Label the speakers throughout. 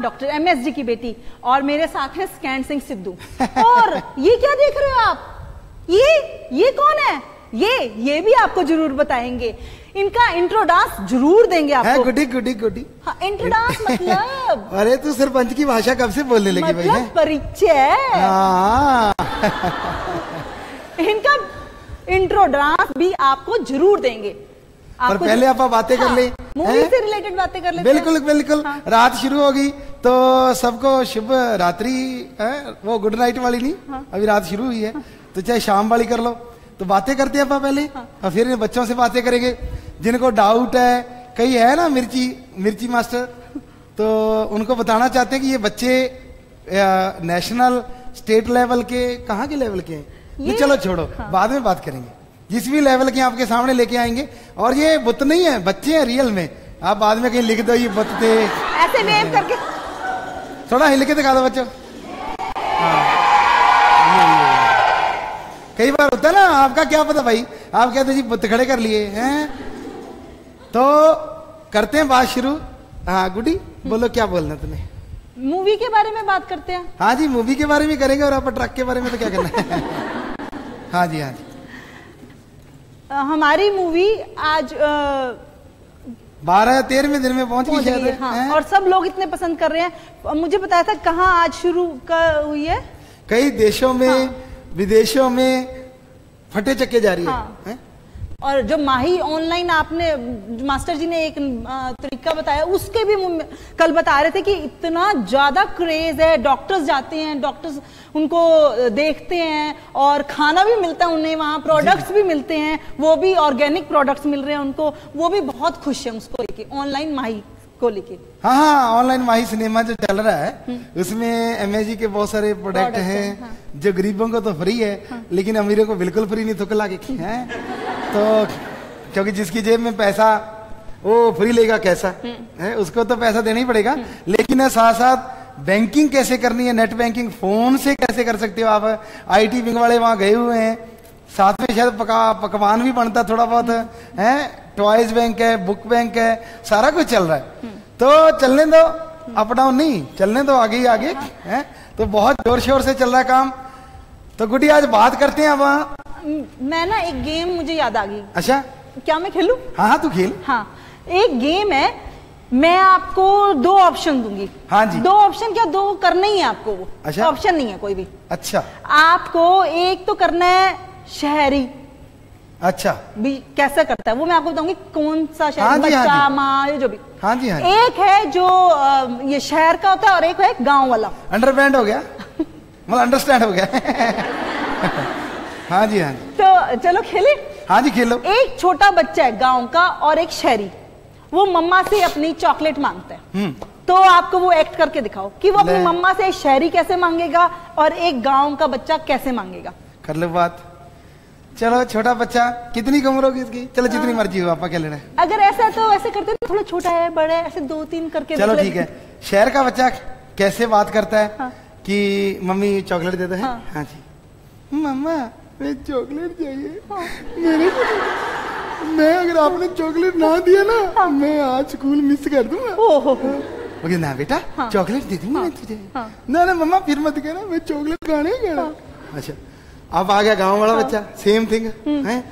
Speaker 1: Doctor MSG की बेटी, और मेरे साथ है स्कैन सिंह सिद्धू। और ये क्या देख रहे हो आप? ये कौन है? ये भी आपको जरूर बताएंगे। इनका इंट्रो डांस जरूर देंगे आपको।
Speaker 2: गुडी गुडी गुडी।
Speaker 1: हाँ, इंट्रो डांस मतलब
Speaker 2: अरे तू सरपंच की भाषा कब से बोलने लगी भाई?
Speaker 1: मतलब परिचय। इनका इंट्रो डांस भी आपको जरूर देंगे।
Speaker 2: पर पहले आप बातें कर ले,
Speaker 1: मूवी से रिलेटेड बातें कर लेते हैं।
Speaker 2: बिल्कुल बिल्कुल। हाँ। रात शुरू होगी तो सबको शुभ रात्रि है, वो गुड नाइट वाली नहीं। हाँ। अभी रात शुरू हुई है। हाँ। तो चाहे शाम वाली कर लो। तो बातें करते हैं पहले। हाँ। और फिर इन बच्चों से बातें करेंगे जिनको डाउट है। कई है ना मिर्ची मास्टर, तो उनको बताना चाहते हैं कि ये बच्चे नेशनल स्टेट लेवल के, कहाँ के लेवल के हैं? चलो छोड़ो। हाँ। बाद में बात करेंगे। जिस भी लेवल के आपके सामने लेके आएंगे। और ये बुत नहीं है, बच्चे हैं रियल में। आप बाद में कहीं लिख दो ये बुत थे,
Speaker 1: ऐसे वेव करके
Speaker 2: थोड़ा हिल के दिखा दो बच्चों। कई बार होता है ना, आपका क्या पता भाई, आप कहते जी बुत खड़े कर लिए हैं। तो करते हैं बात शुरू। हाँ गुडी बोलो, क्या बोलना तुम्हें?
Speaker 1: मूवी के बारे में बात करते हैं।
Speaker 2: हाँ जी, मूवी के बारे में करेंगे। और आप ट्रक के बारे में तो क्या करना है? हाँ जी हाँ जी।
Speaker 1: हमारी मूवी आज
Speaker 2: 12-13वें दिन में पहुंच गई।
Speaker 1: हाँ, और सब लोग इतने पसंद कर रहे हैं। मुझे बताया था कहाँ आज शुरू हुई है? कई
Speaker 2: देशों में। हाँ। विदेशों में फटे चक्के जारी है। हाँ।
Speaker 1: और जो माही ऑनलाइन आपने मास्टर जी ने एक तरीका बताया, उसके भी कल बता रहे थे कि इतना ज्यादा क्रेज है। डॉक्टर्स जाते हैं, डॉक्टर्स उनको देखते हैं और खाना भी मिलता है उन्हें वहाँ, प्रोडक्ट्स भी मिलते हैं, वो भी ऑर्गेनिक प्रोडक्ट्स मिल रहे हैं उनको। वो भी बहुत खुश है उसको लेके, ऑनलाइन माही को लेके।
Speaker 2: हाँ, ऑनलाइन माही सिनेमा जो चल रहा है उसमें MSG के बहुत सारे प्रोडक्ट हैं। हाँ। जो गरीबों को तो फ्री है। हाँ। लेकिन अमीरों को बिल्कुल फ्री नहीं, थुकला के हैं। तो क्योंकि जिसकी जेब में पैसा, वो फ्री लेगा कैसा है, उसको तो पैसा देना ही पड़ेगा। लेकिन साथ साथ बैंकिंग कैसे करनी है, नेट बैंकिंग फोन से कैसे कर सकते हो आप। IT विंग वाले वहां गए हुए हैं। साथ में शायद पकवान भी बनता थोड़ा बहुत है। टॉयज बैंक है, बुक बैंक है, सारा कुछ चल रहा है। तो चलने दो, अप डाउन नहीं, चलने दो आगे ही आगे है। तो बहुत जोर शोर से चल रहा है काम। तो गुडी आज बात करते हैं। अब
Speaker 1: मैं ना एक गेम मुझे याद आ गई।
Speaker 2: अच्छा,
Speaker 1: क्या मैं खेलूं?
Speaker 2: हाँ तू खेल।
Speaker 1: हाँ, एक गेम है। मैं आपको 2 ऑप्शन दूंगी।
Speaker 2: हाँ जी।
Speaker 1: 2 ऑप्शन क्या, 2 करना ही है आपको। वो
Speaker 2: अच्छा,
Speaker 1: ऑप्शन नहीं है कोई भी।
Speaker 2: अच्छा,
Speaker 1: आपको एक तो करना है शहरी।
Speaker 2: अच्छा,
Speaker 1: भी कैसा करता है वो मैं आपको बताऊंगी। कौन सा शहर?
Speaker 2: हाँ
Speaker 1: बच्चा, माँ, जो भी।
Speaker 2: हाँ जी हाँ जी।
Speaker 1: एक है जो ये शहर का होता है और एक है गांव वाला।
Speaker 2: अंडरस्टैंड हो गया? मतलब अंडरस्टैंड हो गया। हाँ जी हाँ जी।
Speaker 1: तो चलो खेले।
Speaker 2: हाँ जी खेलो।
Speaker 1: एक छोटा बच्चा है गांव का और एक शहरी। वो मम्मा से अपनी चॉकलेट मांगता है। तो आपको वो एक्ट करके दिखाओ कि वो अपनी मम्मा से शहरी कैसे मांगेगा और एक गांव का बच्चा कैसे मांगेगा।
Speaker 2: कर लो बात। चलो, छोटा बच्चा, कितनी उम्र होगी इसकी? चलो जितनी मर्जी हो, आपका क्या लेना है?
Speaker 1: अगर ऐसा तो ऐसे करते हैं, थोड़ा छोटा है, बड़ा है, ऐसे 2-3 करके।
Speaker 2: चलो ठीक है। शहर का बच्चा कैसे बात करता है? हाँ। कि मम्मी चॉकलेट दे दो। हाँ। हाँ जी। मम्मा मुझे चॉकलेट चाहिए। हाँ। मेरे मैं अगर आपने चॉकलेट ना दिया ना, हाँ। मैं आज स्कूल मिस कर दूंगा। ओहो। ना बेटा, हाँ। चॉकलेट दे दूंगा मैं तुझे। हाँ। ना मम्मा फिर मत कहना, मैं चॉकलेट खाने गया। हाँ। अच्छा, अब आ गया गांव वाला बच्चा। सेम थिंग है।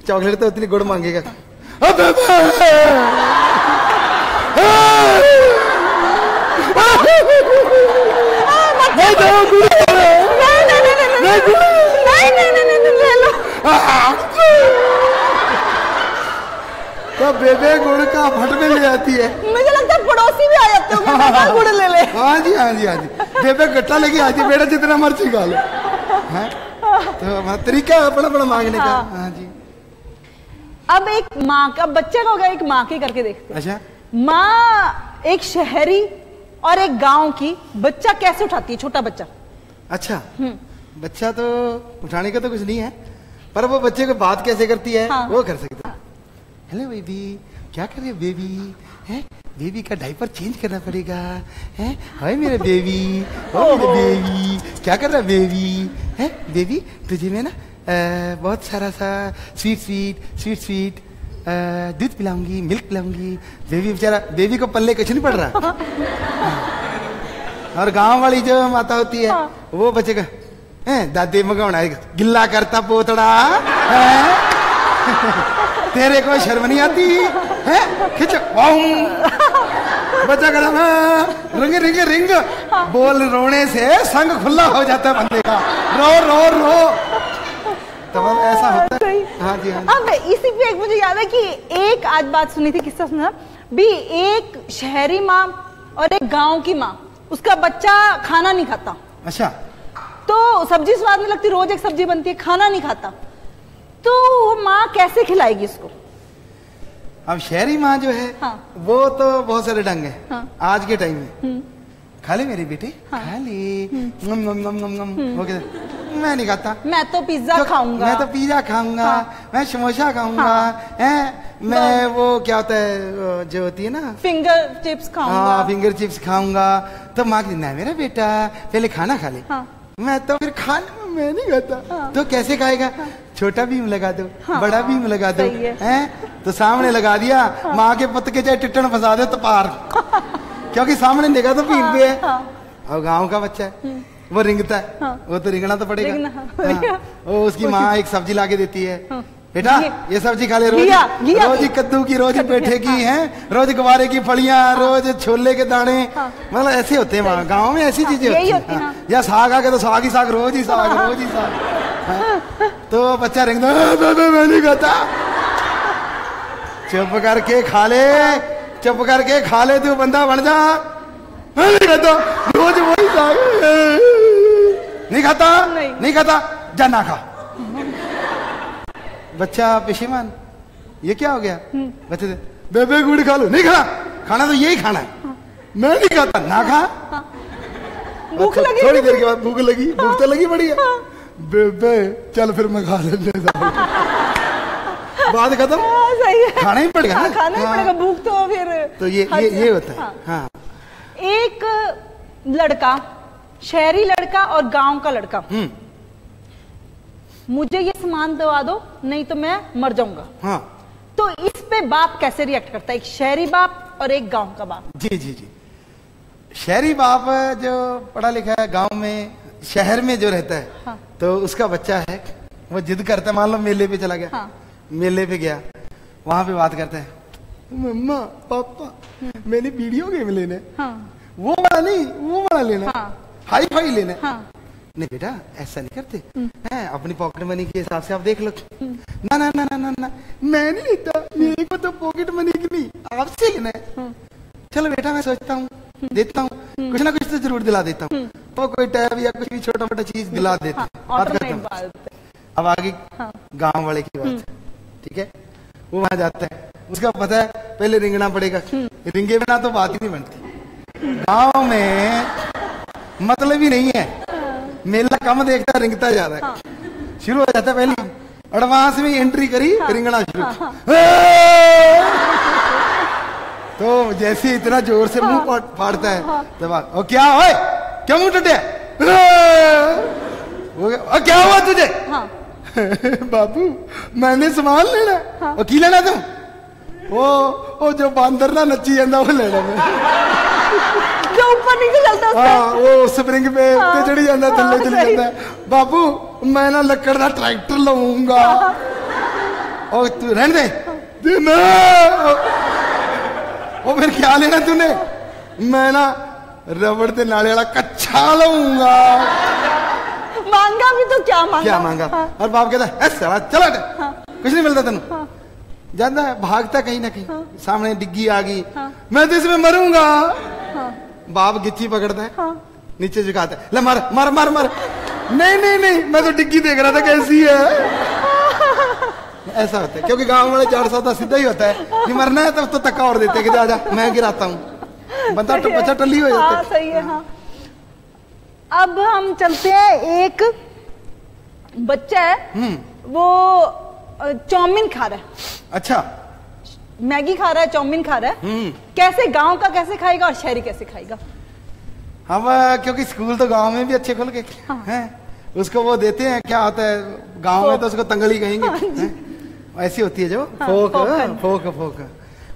Speaker 2: चॉकलेट तो उतनी गुड़ मांगेगा। तो बेबे गुड़ का फट में ले जाती है।
Speaker 1: मुझे लगता है पड़ोसी भी आ जाते होंगे, गुड़ ले ले।
Speaker 2: हाँ जी हाँ जी हाँ जी। बेबे गट्टा लेके आती है, बेटा जितना मर्जी खा लो। तो तरीका है बड़ा मांगने का। हाँ जी।
Speaker 1: अब एक माँ का, बच्चे का होगा, एक माँ के करके देखते हैं।
Speaker 2: अच्छा,
Speaker 1: माँ एक शहरी और एक गांव की बच्चा कैसे उठाती है, छोटा बच्चा।
Speaker 2: अच्छा, बच्चा तो उठाने का तो कुछ नहीं है, पर वो बच्चे को बात कैसे करती है। हाँ। वो कर सकते। हेलो बेबी, क्या कर रही है बेबी? है बेबी का डायपर चेंज करना पड़ेगा। है हाय मेरा बेबी, ओ मेरा बेबी, क्या कर रहा है बेबी? है बेबी, तुझे मैं ना बहुत सारा सा स्वीट दूध पिलाऊंगी, मिल्क पिलाऊंगी। बेबी बेचारा, बेबी को पल्ले कुछ नहीं पड़ रहा। और गांव वाली जो माता होती है वो बच्चे का दादी मगाना गिल्ला करता पोतड़ा तेरे को शर्म नहीं आती है खिंच बच्चा कहता रिंग रिंग रिंग बोल रोने से संग खुला हो जाता है बंदे का रो रो रो तो ऐसा होता है। हाँ जी हाँ जी।
Speaker 1: अब इसी पे एक मुझे याद है कि एक आज बात सुनी थी किस्सा सुना भी एक शहरी माँ और एक गांव की माँ उसका बच्चा खाना नहीं खाता।
Speaker 2: अच्छा।
Speaker 1: तो सब्जी स्वाद में लगती रोज एक सब्जी बनती है खाना नहीं खाता तो वो माँ कैसे खिलाएगी उसको।
Speaker 2: अब शहरी माँ जो है वो तो बहुत सारे ढंग है आज के टाइम में खा ले मेरी बेटी खा ले नम नम नम नम नम हो गया मैं नहीं खाता
Speaker 1: मैं तो पिज्जा खाऊंगा
Speaker 2: मैं तो पिज्जा खाऊंगा मैं समोसा खाऊंगा मैं वो क्या होता है जो होती है ना
Speaker 1: फिंगर चिप्स खाऊंगा
Speaker 2: फिंगर चिप्स खाऊंगा तो माँ कहती मेरा बेटा पहले खाना खा ले मैं तो फिर खाना मैं नहीं खाता तो कैसे खाएगा छोटा भीम लगा दो बड़ा भीम लगा दो हैं तो सामने लगा दिया माँ के पुत के चाहे टिट्टन फंसा दे तो पार क्योंकि सामने देखा तो भीम पे है। अब गाँव का बच्चा है वो रिंगता है वो तो रिंगना तो पड़ेगा। वो उसकी माँ एक सब्जी लाके देती है बेटा ये सब्जी खा ले रोज रोज कद्दू की रोज पेठे की है रोज गवारे की फलियां रोज छोले के दाने मतलब ऐसे होते हैं वहाँ गाँव में ऐसी चीजें होती हैं। या साग आ गया तो साग ही साग रोज ही साग तो बच्चा रिंगता मैं नहीं खाता चुप करके खा ले तू बंदा बन जा मैं नहीं खाता रोज वही साग नहीं खाता जा ना खा। बच्चा पेशीमान ये क्या हो गया बच्चे बेबे गुड़ खा लो नहीं खाना तो यही खाना है मैं नहीं खाता ना खा।
Speaker 1: भूख लगी
Speaker 2: थोड़ी देर के बाद भूख तो लगी बड़ी है बेबे चल फिर मैं खा लेता बात खत्म
Speaker 1: सही है
Speaker 2: खाना ही पड़ेगा ना
Speaker 1: खाना ही पड़ेगा भूख तो फिर
Speaker 2: तो ये होता है। हाँ
Speaker 1: एक लड़का शहरी लड़का और गांव का लड़का मुझे ये सामान दवा दो नहीं तो मैं मर जाऊंगा।
Speaker 2: हाँ
Speaker 1: तो इस पे बाप कैसे रिएक्ट करता है एक शहरी बाप और एक गांव का बाप।
Speaker 2: जी जी जी शहरी बाप जो पढ़ा लिखा है गांव में शहर में जो रहता है तो उसका बच्चा है वो जिद करता है मान लो मेले पे चला गया मेले पे गया वहां पे बात करता है मम्मा पापा मैंने वीडियो गेम लेने वो वाला नहीं वो वाला लेना हाई फाई लेना नहीं बेटा ऐसा नहीं करते हैं अपनी पॉकेट मनी के हिसाब से आप देख लो ना ना ना ना ना ना मैं नहीं लेता मेरे को तो पॉकेट मनी की नहीं आपसे लेना है चलो बेटा मैं सोचता हूँ देता हूँ कुछ ना कुछ तो जरूर दिला देता हूँ वो कोई टैब या कुछ भी छोटा मोटा चीज दिला देते बात करता हूँ। अब आगे गाँव वाले की बात ठीक है वो वहां जाता है उसका पता है पहले रिंगना पड़ेगा रिंगे बिना तो बात ही नहीं बनती। गाँव में मतलब ही नहीं है मेला कम देखता रिंगता ज्यादा शुरू हो जाता है पहले एडवांस में एंट्री करी रिंगना शुरू तो जैसे इतना जोर से मुंह फाड़ता है तो बात ओ क्या ओए क्या मुंह टूटे क्या हुआ तुझे बाबू मैंने सामान लेना और की लेना तुम वो जो बांदर ना नच्ची जाता वो लेना मैं
Speaker 1: जो ऊपर नीचे चलता
Speaker 2: वो स्प्रिंग पे चढ़ी जाता थल्ले चली जाता बाबू मैं ना लकड़ का ट्रैक्टर लाऊंगा और तू रहने दे वो फिर क्या लेना तूने मैं ना रबड़ के नाले वाला कच्चा लाऊंगा
Speaker 1: मांगा भी तो क्या मांगा
Speaker 2: और बाप कहता है चला कुछ नहीं मिलता तेन जानता है भागता कहीं ना कहीं सामने डिग्गी आ गई मैं तो इसमें मरूंगा बाप गिच्ची पकड़ता है नीचे झुकाता है ले मार मार मार मार नहीं नहीं नहीं मैं तो डिग्गी देख रहा था कैसी है ऐसा होता है क्योंकि गांव वाले 400 सीधा ही होता है कि मरना है तो तक्का और देते कि जा मैं गिराता हूँ बंदा बच्चा टल्ली हो जाता है।
Speaker 1: सही है हाँ। अब हम चलते हैं एक बच्चा है वो चाउमीन खा रहा है
Speaker 2: अच्छा
Speaker 1: मैगी खा रहा है चाउमीन खा रहा है कैसे गांव का कैसे खाएगा और शहरी कैसे खाएगा।
Speaker 2: हम क्योंकि स्कूल तो गांव में भी अच्छे खुल गए हैं उसको वो देते हैं क्या होता है गांव में तो उसको तंगली कहेंगे ऐसी होती है जो फोक फोक फोक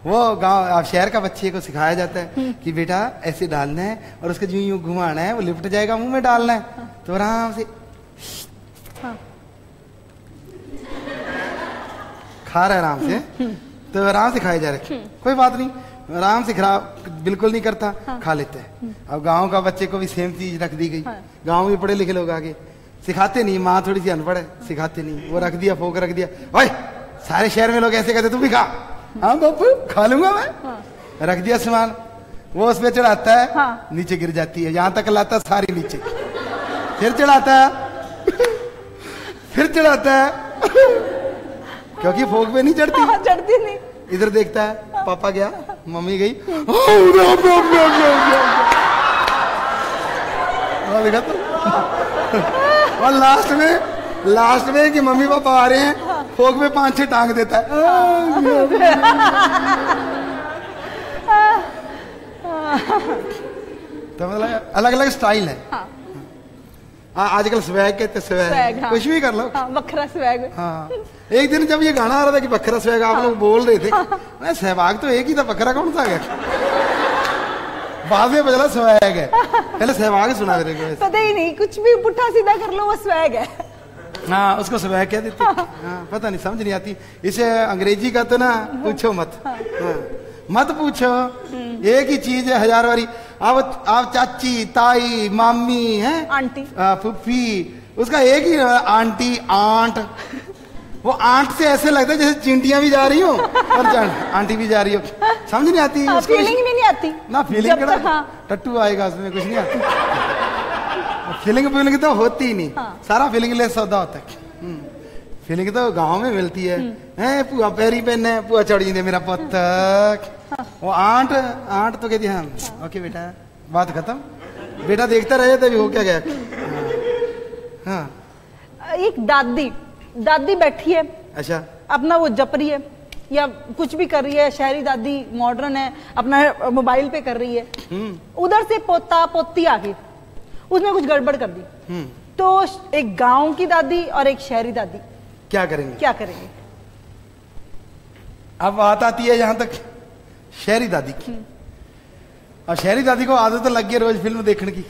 Speaker 2: वो गांव शहर का बच्चे को सिखाया जाता है कि बेटा ऐसे डालना है और उसको यूं यूं घुमाना है, वो लिपट जाएगा, मुंह में डालना है। तो आराम से खा रहा है आराम से, तो आराम से खाए जा रहे, कोई बात नहीं, आराम से खराब बिल्कुल नहीं करता, खा लेते हैं। अब गांव का बच्चे को भी सेम चीज रख दी गई। गांव में पढ़े लिखे लोग आगे सिखाते नहीं, माँ थोड़ी सी अनपढ़ है, सिखाते नहीं, वो रख दिया, फोक रख दिया। ओए सारे शहर में लोग ऐसे कहते, तू भी खा। हाँ बापू खा लूंगा मैं। रख दिया सामान, वो उस पे चढ़ाता है, नीचे गिर जाती है, यहां तक लाता है सारी नीचे, फिर चढ़ाता है, फिर चढ़ाता है, क्योंकि फोक पे नहीं चढ़ती,
Speaker 1: चढ़ती नहीं। इधर
Speaker 2: देखता है, पापा गया, मम्मी गई, देखा तो। और लास्ट में कि मम्मी पापा आ रहे हैं, फोक में 5-6 टांग देता है। तो मतलब अलग अलग स्टाइल है। आजकल स्वैग कहते, स्वैग कुछ भी कर लो,
Speaker 1: बखरा स्वैग।
Speaker 2: हाँ, एक दिन जब ये गाना आ रहा था कि बखरा स्वैग, आप लोग बोल रहे थे, मैं सहवाग तो एक ही था, बखरा कौन सा गया? बाद में बदला स्वैग है, पहले सहवाग सुना दे रहे।
Speaker 1: पता ही नहीं, कुछ भी पुट्ठा सीधा कर लो वो स्वैग है।
Speaker 2: हाँ, उसको स्वैग कह देते। हाँ, पता नहीं, समझ नहीं आती इसे। अंग्रेजी का तो ना पूछो मत। हाँ, मत पूछो, एक ही चीज है 1000 बारी। आप चाची, ताई, मामी है,
Speaker 1: आंटी,
Speaker 2: फुफी, उसका एक ही आंटी, आंट। वो आंट से ऐसे लगता है जैसे चिंटियां भी जा रही हो और आंटी भी जा रही हो, समझ नहीं आती।
Speaker 1: फीलिंग भी नहीं आती
Speaker 2: ना, फीलिंग टट्टू आएगा उसमें, कुछ नहीं आती। फीलिंग तो होती ही नहीं। सारा फीलिंग लेस सौदा होता है। फीलिंग तो गांव में मिलती है। पुआ पैरी पहने, पुआ चढ़ जी मेरा पुत। वो आंट तो कहती है, ओके बेटा, बात खत्म, बेटा देखता रहे तभी हो क्या गया। हाँ,
Speaker 1: एक दादी बैठी है,
Speaker 2: अच्छा,
Speaker 1: अपना वो जप रही है या कुछ भी कर रही है। शहरी दादी मॉडर्न है, अपना मोबाइल पे कर रही है। उधर से पोता पोती आ गई, उसने कुछ गड़बड़ कर दी। तो एक गांव की दादी और एक शहरी दादी
Speaker 2: क्या करेंगे? अब बात आती है यहां तक शहरी दादी की। और शहरी दादी को आदत तो लग गई रोज फिल्म देखने की।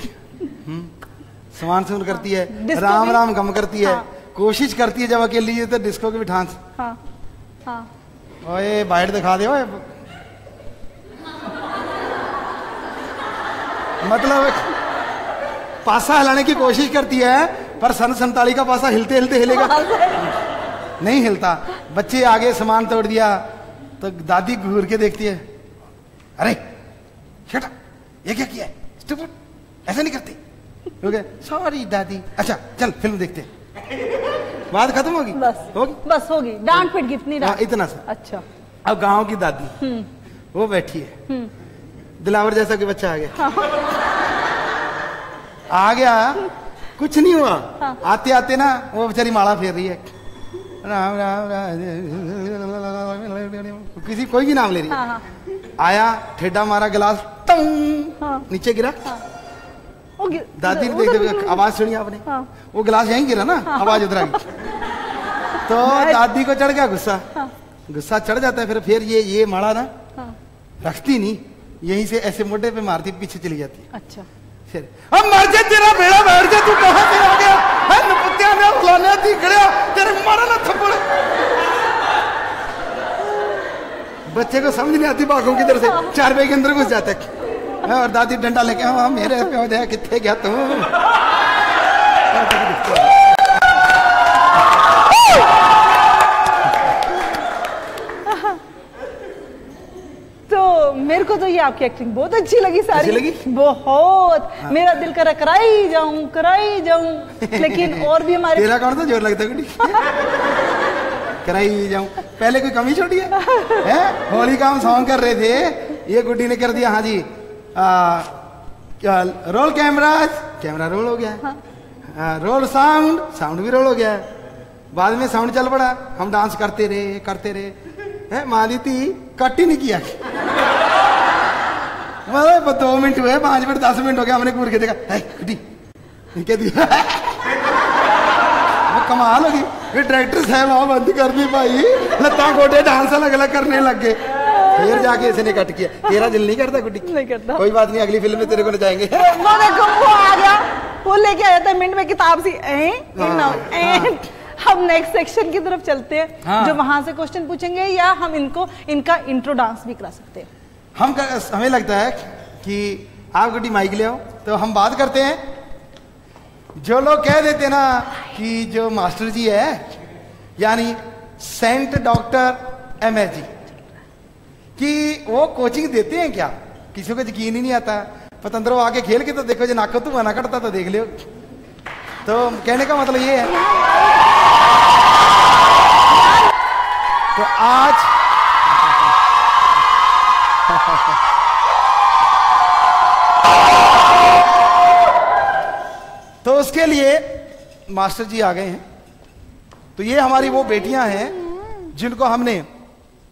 Speaker 2: सामान सुन करती है, राम राम गम करती है, कोशिश करती है जब अकेली है तो डिस्को की भी ठांस। ओए बाइट दिखा दे, ओए मतलब पासा हिलाने की कोशिश करती है, पर सन 47 का पासा हिलते हिलते हिलेगा नहीं हिलता। बच्चे आगे सामान तोड़ दिया तो दादी घूर के देखती है, अरे शट अप, ये क्या किया है, स्टूपिड, ऐसा नहीं करती। सॉरी दादी, अच्छा चल फिल्म देखते हैं। बात खत्म होगी,
Speaker 1: बस होगी, डांट पिट गिफ्ट नहीं,
Speaker 2: इतना सा।
Speaker 1: अच्छा,
Speaker 2: अब गांव की दादी वो बैठी है, दिलावर जैसा कि बच्चा आ गया। आ गया, कुछ नहीं हुआ। आते आते ना वो बेचारी माला फेर रही है, राम राम राम, किसी कोई भी नाम ले रही है। आया, ठेडा मारा, गिलास नीचे गिरा। दादी ने देख आवाज सुनी आपने, वो गिलास यहीं गिरा ना, आवाज उधर आ गई। तो दादी को चढ़ गया गुस्सा चढ़ जाता है। फिर ये माड़ा ना रखती नहीं, यहीं से ऐसे मोटे पे मारती, पीछे चली जाती।
Speaker 1: अच्छा,
Speaker 2: फिर अब मर जा, तेरा बेड़ा बैठ जा, तू कहां से आ गया है, नपुत्या ने फलाने दिखड़िया, तेरे मारा ना थप्पड़। बच्चे को समझ नहीं आती बाघों की तरह से, 4 बजे के अंदर घुस जाता है। और दादी डंडा लेके, हाँ मेरे प्यो दे, कितने गया तू।
Speaker 1: तो मेरे को तो ये आपकी एक्टिंग बहुत अच्छी लगी, सारी लगी बहुत। हाँ। मेरा दिल करा कराई जाऊं, लेकिन और भी हमारे
Speaker 2: तेरा कौन सा जोर लगता है कराई जाऊं, पहले कोई कमी छोड़ी है? होली का हम सॉन्ग कर रहे थे, ये गुड्डी ने कर दिया, हाँ जी रोल कैमरा रोल हो गया। हाँ। रोल साउंड भी रोल हो गया। बाद में साउंड चल पड़ा, हम डांस करते रहे है, माली थी कट ही नहीं किया। मतलब 2 मिनट हुए, 5 मिनट 10 मिनट हो गया, हमने घूर के देखा, कह दिया। कमाल होगी, ये डायरेक्टर साहब वहां बंद कर दी भाई, लत्ता गोटे डांस अलग अलग करने लग गए। फिर जाके इसने कट किया। तेरा दिल नहीं करता गुड्डी?
Speaker 1: नहीं करता।
Speaker 2: कोई बात नहीं, अगली फिल्म में तेरे को नचाएंगे।
Speaker 1: वो देखो वो आ गया, वो लेके आया था मिनट में किताब सी। हम नेक्स्ट सेक्शन की तरफ चलते हैं, जो वहां से क्वेश्चन पूछेंगे, या हम इनको इनका इंट्रो डांस भी करा सकते हैं।
Speaker 2: हमें लगता है कि आप गुड्डी माइक ले आओ, तो हम बात करते हैं। जो लोग कह देते ना कि जो मास्टर जी है, यानी सेंट डॉक्टर MS जी, कि वो कोचिंग देते हैं क्या? किसी को यकीन ही नहीं आता। पतंदरो आके खेल के तो देखो, जो नाको तू मना करता तो देख लियो। तो कहने का मतलब ये है, तो आज तो उसके लिए मास्टर जी आ गए हैं। तो ये हमारी वो बेटियां हैं जिनको हमने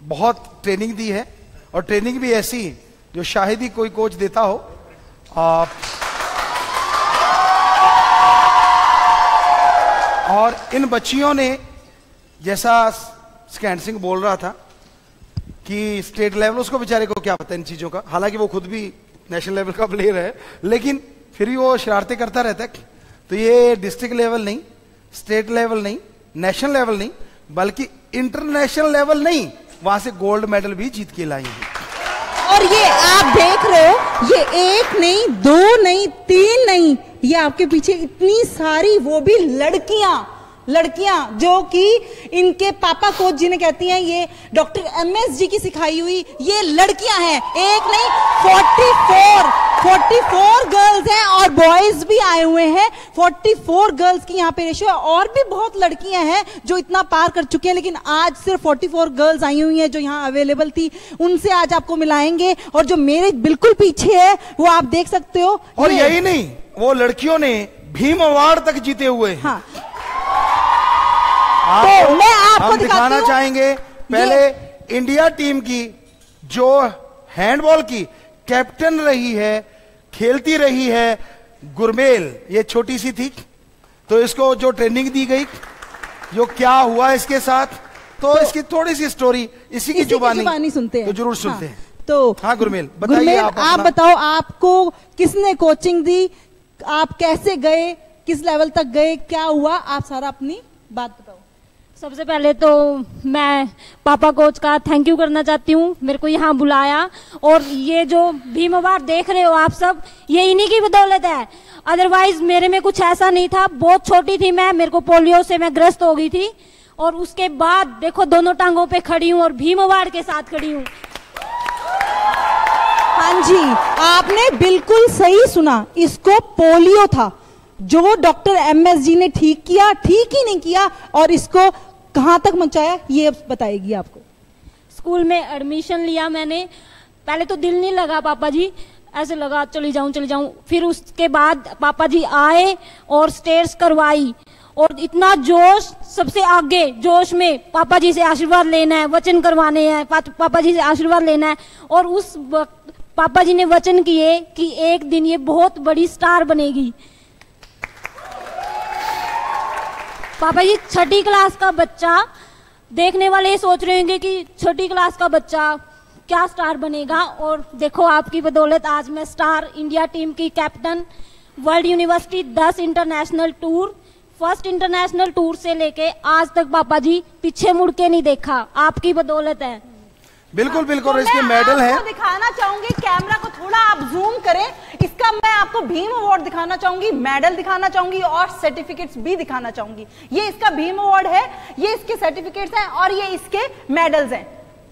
Speaker 2: बहुत ट्रेनिंग दी है, और ट्रेनिंग भी ऐसी जो शायद ही कोई कोच देता हो। और इन बच्चियों ने, जैसा स्कैंड सिंह बोल रहा था कि स्टेट लेवल, उसको बेचारे को क्या पता इन चीजों का, हालांकि वो खुद भी नेशनल लेवल का प्लेयर है, लेकिन फिर भी वो शरारतें करता रहता है। तो ये डिस्ट्रिक्ट लेवल नहीं, स्टेट लेवल नहीं, नेशनल लेवल नहीं, बल्कि इंटरनेशनल लेवल नहीं, वहां से गोल्ड मेडल भी जीत के लाई है।
Speaker 1: और ये आप देख रहे हो, ये 1 नहीं, 2 नहीं, 3 नहीं, ये आपके पीछे इतनी सारी, वो भी लड़कियां जो कि इनके पापा कोच जी ने कहती हैं ये डॉक्टर MS जी की सिखाई हुई ये लड़कियां हैं। 1 नहीं, 44 गर्ल्स हैं, और बॉयज भी आए हुए हैं। 44 गर्ल्स की यहाँ पे रेशियो है, और भी बहुत लड़कियां हैं जो इतना पार कर चुकी हैं, लेकिन आज सिर्फ 44 गर्ल्स आई हुई हैं जो यहाँ अवेलेबल थी। उनसे आज आपको मिलाएंगे, और जो मेरे बिल्कुल पीछे है वो आप देख सकते हो।
Speaker 2: और यही नहीं, वो लड़कियों ने भीम अवार्ड तक जीते हुए हैं।
Speaker 1: हाँ, तो मैं आपको
Speaker 2: हम दिखाना चाहेंगे पहले इंडिया टीम की, जो हैंडबॉल की कैप्टन रही है, खेलती रही है, गुरमेल। ये छोटी सी थी, तो इसको जो ट्रेनिंग दी गई, जो क्या हुआ इसके साथ, तो इसकी थोड़ी सी स्टोरी इसी की जुबानी
Speaker 1: सुनते हैं,
Speaker 2: तो जरूर सुनते हैं।
Speaker 1: तो
Speaker 2: हाँ गुरमेल, बताइए
Speaker 1: आप बताओ, आपको किसने कोचिंग दी, आप कैसे गए, किस लेवल तक गए, क्या हुआ, आप सारा अपनी बात बताओ।
Speaker 3: सबसे पहले तो मैं पापा कोच का थैंक यू करना चाहती हूँ, मेरे को यहाँ बुलाया। और ये जो भीम अवार्ड देख रहे हो आप सब, ये इन्हीं की बदौलत है, अदरवाइज मेरे में कुछ ऐसा नहीं था। बहुत छोटी थी मैं, मेरे को पोलियो से मैं ग्रस्त हो गई थी, और उसके बाद देखो दोनों टांगों पे खड़ी हूँ और भीम अवार्ड के साथ खड़ी हूँ।
Speaker 1: हाँ जी, आपने बिल्कुल सही सुना, इसको पोलियो था जो डॉक्टर MS जी ने ठीक किया, ठीक ही नहीं किया, और इसको कहां तक पहुंचाया ये बताएगी आपको।
Speaker 3: स्कूल में एडमिशन लिया मैंने, पहले तो दिल नहीं लगा पापा जी, ऐसे लगा चली जाऊं। फिर उसके बाद पापा जी आए और स्टेट्स करवाई, और इतना जोश, सबसे आगे जोश में पापा जी से आशीर्वाद लेना है, वचन करवाने हैं, पापा जी से आशीर्वाद लेना है। और उस वक्त पापा जी ने वचन किए कि एक दिन ये बहुत बड़ी स्टार बनेगी। पापा जी 6ठी क्लास का बच्चा, देखने वाले ये सोच रहे होंगे कि 6ठी क्लास का बच्चा क्या स्टार बनेगा, और देखो आपकी बदौलत आज मैं स्टार, इंडिया टीम की captain, world university 10 international tour, first international tour से लेके आज तक पापा जी पीछे मुड़ के नहीं देखा, आपकी बदौलत है।
Speaker 2: बिल्कुल बिल्कुल, तो इसके मेडल हैं।
Speaker 1: दिखाना चाहूंगी, कैमरा को थोड़ा आप जूम करें, इसका मैं आपको भीम अवार्ड दिखाना चाहूंगी, मेडल दिखाना चाहूंगी, और सर्टिफिकेट्स भी दिखाना चाहूंगी। ये इसका भीम अवार्ड है, ये इसके सर्टिफिकेट्स हैं, और ये इसके मेडल्स हैं।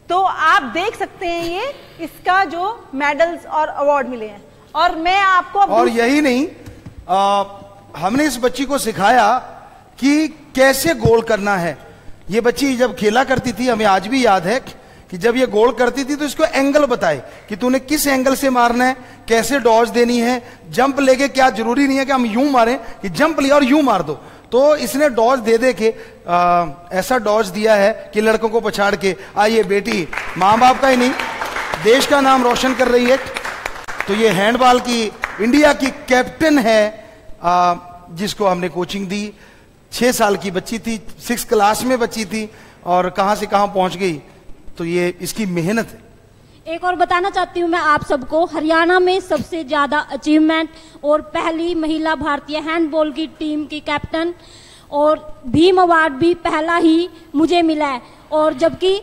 Speaker 1: तो आप देख सकते हैं ये इसका जो मेडल्स और अवार्ड मिले हैं। और मैं आपको
Speaker 2: और यही नहीं, हमने इस बच्ची को सिखाया कि कैसे गोल करना है। ये बच्ची जब खेला करती थी, हमें आज भी याद है कि जब ये गोल करती थी तो इसको एंगल बताए कि तूने किस एंगल से मारना है, कैसे डॉज देनी है, जंप लेके, क्या जरूरी नहीं है कि हम यूं मारें, कि जंप लिया और यूं मार दो। तो इसने डॉज दे दे के ऐसा डॉज दिया है कि लड़कों को पछाड़ के, ये बेटी माँ बाप का ही नहीं देश का नाम रोशन कर रही है। तो ये हैंडबॉल की इंडिया की कैप्टन है, जिसको हमने कोचिंग दी। 6 साल की बच्ची थी, 6 क्लास में बच्ची थी, और कहां से कहां पहुंच गई। तो ये इसकी मेहनत है।
Speaker 3: एक और बताना चाहती हूँ मैं आप सबको, हरियाणा में सबसे ज्यादा अचीवमेंट और पहली महिला भारतीय हैंडबॉल की टीम की कैप्टन, और भीम अवार्ड भी पहला ही मुझे मिला है। और जबकि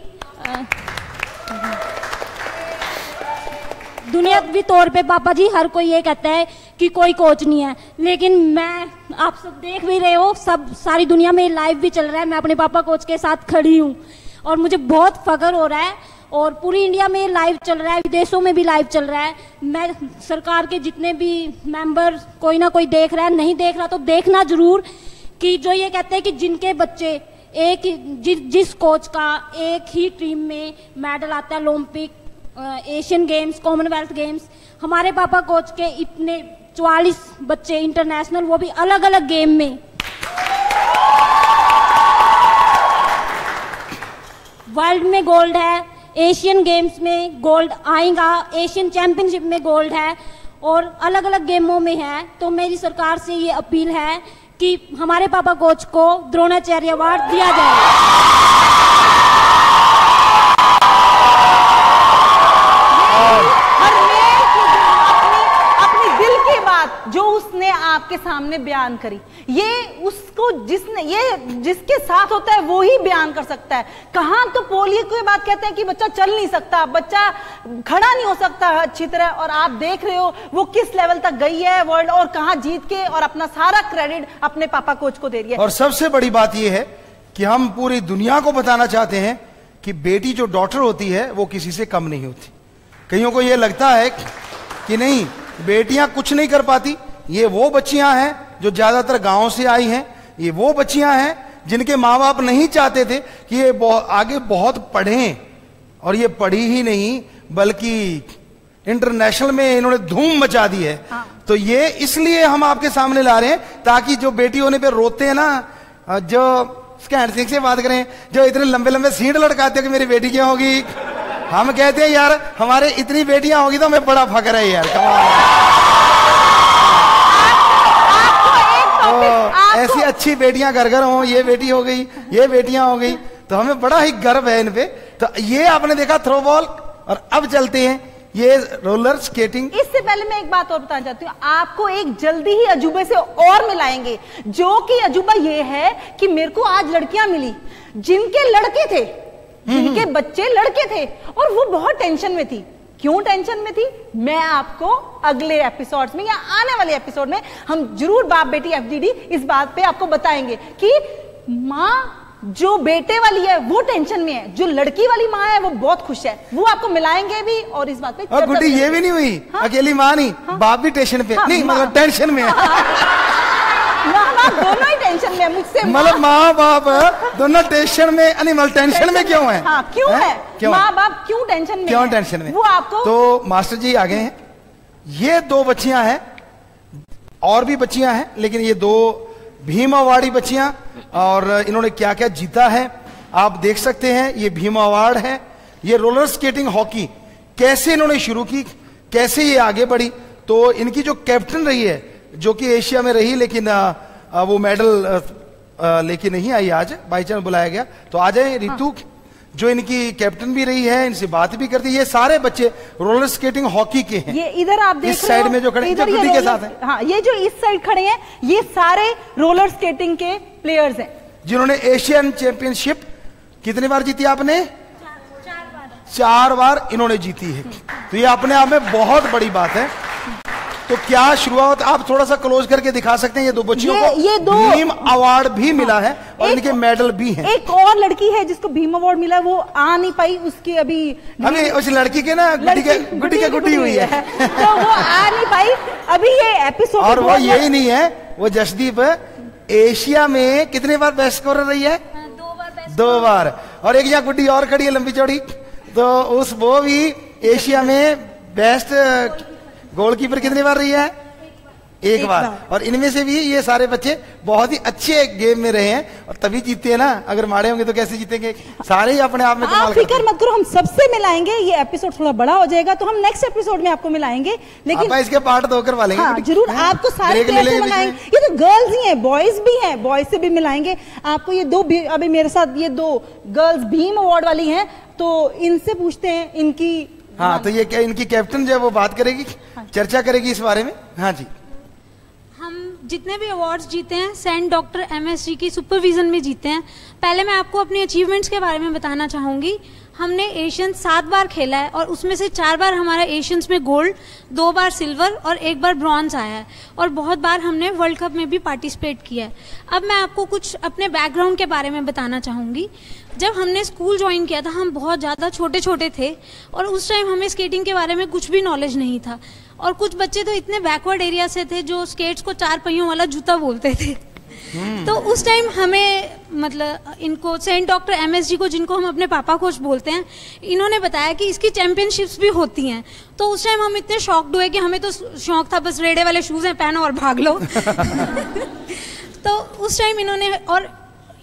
Speaker 3: दुनियावी तौर पे पापा जी हर कोई ये कहता है कि कोई कोच नहीं है, लेकिन मैं, आप सब देख भी रहे हो, सब सारी दुनिया में लाइव भी चल रहा है, मैं अपने पापा कोच के साथ खड़ी हूँ और मुझे बहुत फख्र हो रहा है। और पूरी इंडिया में लाइव चल रहा है, विदेशों में भी लाइव चल रहा है। मैं सरकार के जितने भी मेंबर, कोई ना कोई देख रहा है, नहीं देख रहा तो देखना जरूर, कि जो ये कहते हैं कि जिनके बच्चे एक जिस कोच का एक ही टीम में मेडल आता है, Olympic, Asian games, Commonwealth games, हमारे पापा कोच के इतने 44 बच्चे इंटरनेशनल, वो भी अलग अलग गेम में। वर्ल्ड में गोल्ड है, एशियन गेम्स में गोल्ड आएगा, एशियन चैंपियनशिप में गोल्ड है और अलग अलग गेमों में है। तो मेरी सरकार से ये अपील है कि हमारे पापा कोच को द्रोणाचार्य अवार्ड दिया जाए।
Speaker 1: जो उसने आपके सामने बयान करी, ये उसको जिसके साथ होता है वो ही बयान कर सकता है। कहां तो पोलियो की बात कहते हैं कि बच्चा चल नहीं सकता, बच्चा खड़ा नहीं हो सकता अच्छी तरह, और आप देख रहे हो वो किस लेवल तक गई है वर्ल्ड, और कहां जीत के और अपना सारा क्रेडिट अपने पापा कोच को दे रही है।
Speaker 2: और सबसे बड़ी बात यह है कि हम पूरी दुनिया को बताना चाहते हैं कि बेटी जो डॉक्टर होती है वो किसी से कम नहीं होती। कईयों को यह लगता है कि नहीं, बेटियां कुछ नहीं कर पाती। ये वो बच्चियां हैं जो ज्यादातर गांव से आई हैं, ये वो बच्चियां हैं जिनके माँ बाप नहीं चाहते थे कि ये आगे बहुत पढ़ें, और ये पढ़ी ही नहीं बल्कि इंटरनेशनल में इन्होंने धूम मचा दी है। हाँ। तो ये इसलिए हम आपके सामने ला रहे हैं ताकि जो बेटी होने पे रोते हैं ना, जो स्कैंड सिंह से बात करें, जो इतने लंबे लंबे सीट लटकाते हो कि मेरी बेटी क्या होगी, हम कहते हैं यार हमारे इतनी बेटियां होगी तो हमें बड़ा फख्र है यार। तो ऐसी अच्छी बेटियां घर घर हों, ये बेटी हो गई, ये बेटियां हो गई, तो हमें बड़ा ही गर्व है इन पे। तो ये आपने देखा थ्रो बॉल, और अब चलते हैं ये रोलर स्केटिंग।
Speaker 1: इससे पहले मैं एक बात और बताना चाहती हूँ, आपको एक जल्दी ही अजूबे से और मिलाएंगे, जो कि अजूबा ये है कि मेरे को आज लड़कियां मिली जिनके लड़के थे, जिनके बच्चे लड़के थे, और वो बहुत टेंशन में थी। क्यों टेंशन में थी, मैं आपको अगले एपिसोड्स में या आने वाले एपिसोड में हम जरूर बाप बेटी एफडीडी इस बात पे आपको बताएंगे कि माँ जो बेटे वाली है वो टेंशन में है, जो लड़की वाली माँ है वो बहुत खुश है। वो आपको मिलाएंगे भी और इस बात पे।
Speaker 2: और गुड्डी ये भी नहीं हुई, हाँ? अकेली माँ नहीं, हाँ? बाप भी टेंशन पे, हाँ? नहीं मतलब टेंशन में है।
Speaker 1: दोनों ही टेंशन में, मुझसे
Speaker 2: मतलब माँ बाप दोनों टेंशन में, एनिमल टेंशन में क्यों है?
Speaker 1: हाँ, क्यों है? माँ बाप क्यों टेंशन में?
Speaker 2: क्यों टेंशन में?
Speaker 1: वो आपको
Speaker 2: तो मास्टर जी आगे हैं, ये दो बच्चियां हैं, और भी बच्चियां हैं, लेकिन ये दो भीम अवार्डी बच्चियां, और इन्होंने क्या क्या जीता है आप देख सकते हैं। ये भीम अवार्ड है, ये रोलर स्केटिंग हॉकी कैसे इन्होंने शुरू की, कैसे ये आगे बढ़ी। तो इनकी जो कैप्टन रही है, जो कि एशिया में रही, लेकिन वो मेडल लेके नहीं आई, आज बाई चांस बुलाया गया, तो आ जाए रितु। हाँ। जो इनकी कैप्टन भी रही है, इनसे बात भी करती है। ये सारे बच्चे रोलर स्केटिंग हॉकी के हैं।
Speaker 1: ये इधर आप देख
Speaker 2: इस साइड में जो खड़े हैं, गुड्डी के साथ हैं।
Speaker 1: हाँ, ये जो इस साइड खड़े हैं, ये सारे रोलर स्केटिंग के प्लेयर्स हैं,
Speaker 2: जिन्होंने एशियन चैंपियनशिप कितनी बार जीती आपने? 4 बार इन्होंने जीती है। तो ये अपने आप में बहुत बड़ी बात है। तो क्या शुरुआत आप थोड़ा सा क्लोज करके दिखा सकते हैं? ये दो बच्चियों को
Speaker 1: ये दो
Speaker 2: भीम अवार्ड भी मिला है, और इनके मेडल भी हैं।
Speaker 1: एक और लड़की है जिसको भीम अवार्ड मिला, वो आ नहीं पाई, उसकी अभी
Speaker 2: उस लड़की के ना गुड्डी हुई है
Speaker 1: तो वो आ नहीं पाई अभी ये एपिसोड।
Speaker 2: और वो यही नहीं है, वो जसदीप एशिया में कितने बार बेस्ट स्कोरर रही है? 2 बार। और एक यहाँ गुड्डी और खड़ी है लंबी चौड़ी, तो वो भी एशिया में बेस्ट गोलकीपर कितनी बार रही है? एक बार। और इनमें से भी ये सारे बच्चे बहुत ही अच्छे गेम में रहे हैं, और तभी जीतते हैं ना। अगर मारे होंगे तो कैसे जीतेंगे? सारे ही अपने आप में कमाल करते हैं।
Speaker 1: फिक्र मत करो, हम सबसे मिलाएंगे। ये एपिसोड थोड़ा बड़ा हो जाएगा तो हम नेक्स्ट एपिसोड में आपको मिलाएंगे, लेकिन
Speaker 2: इसके पार्ट 2 करवा लेंगे।
Speaker 1: हाँ, जरूर आपको सारे मिलाएंगे। ये तो गर्ल्स ही है, बॉयज भी हैं, बॉयज से भी मिलाएंगे आपको। ये दो अभी मेरे साथ ये 2 गर्ल्स भीम अवार्ड वाली हैं, तो इनसे पूछते हैं इनकी
Speaker 2: हाँ, तो ये क्या इनकी कैप्टन जो है वो बात करेगी, चर्चा करेगी इस बारे में। हाँ जी।
Speaker 4: हम जितने भी अवार्ड्स जीते हैं सेंट डॉक्टर MSG की सुपरविजन में जीते हैं। पहले मैं आपको अपनी अचीवमेंट्स के बारे में बताना चाहूँगी। हमने एशियन 7 बार खेला है और उसमें से 4 बार हमारा एशियंस में गोल्ड, 2 बार सिल्वर और 1 बार ब्रॉन्ज आया है, और बहुत बार हमने वर्ल्ड कप में भी पार्टिसिपेट किया है। अब मैं आपको कुछ अपने बैकग्राउंड के बारे में बताना चाहूँगी। जब हमने स्कूल ज्वाइन किया था हम बहुत ज़्यादा छोटे छोटे थे और उस टाइम हमें स्केटिंग के बारे में कुछ भी नॉलेज नहीं था, और कुछ बच्चे तो इतने बैकवर्ड एरिया से थे जो स्केट्स को 4 पहियों वाला जूता बोलते थे। तो उस टाइम हमें मतलब इनको सेंट डॉक्टर MSG को, जिनको हम अपने पापा कोच बोलते हैं, इन्होंने बताया कि इसकी चैंपियनशिप्स भी होती हैं। तो उस टाइम हम इतने शॉक्ड हुए कि हमें तो शौक था बस रेडे वाले शूज हैं पहनो और भाग लो। तो उस टाइम इन्होंने, और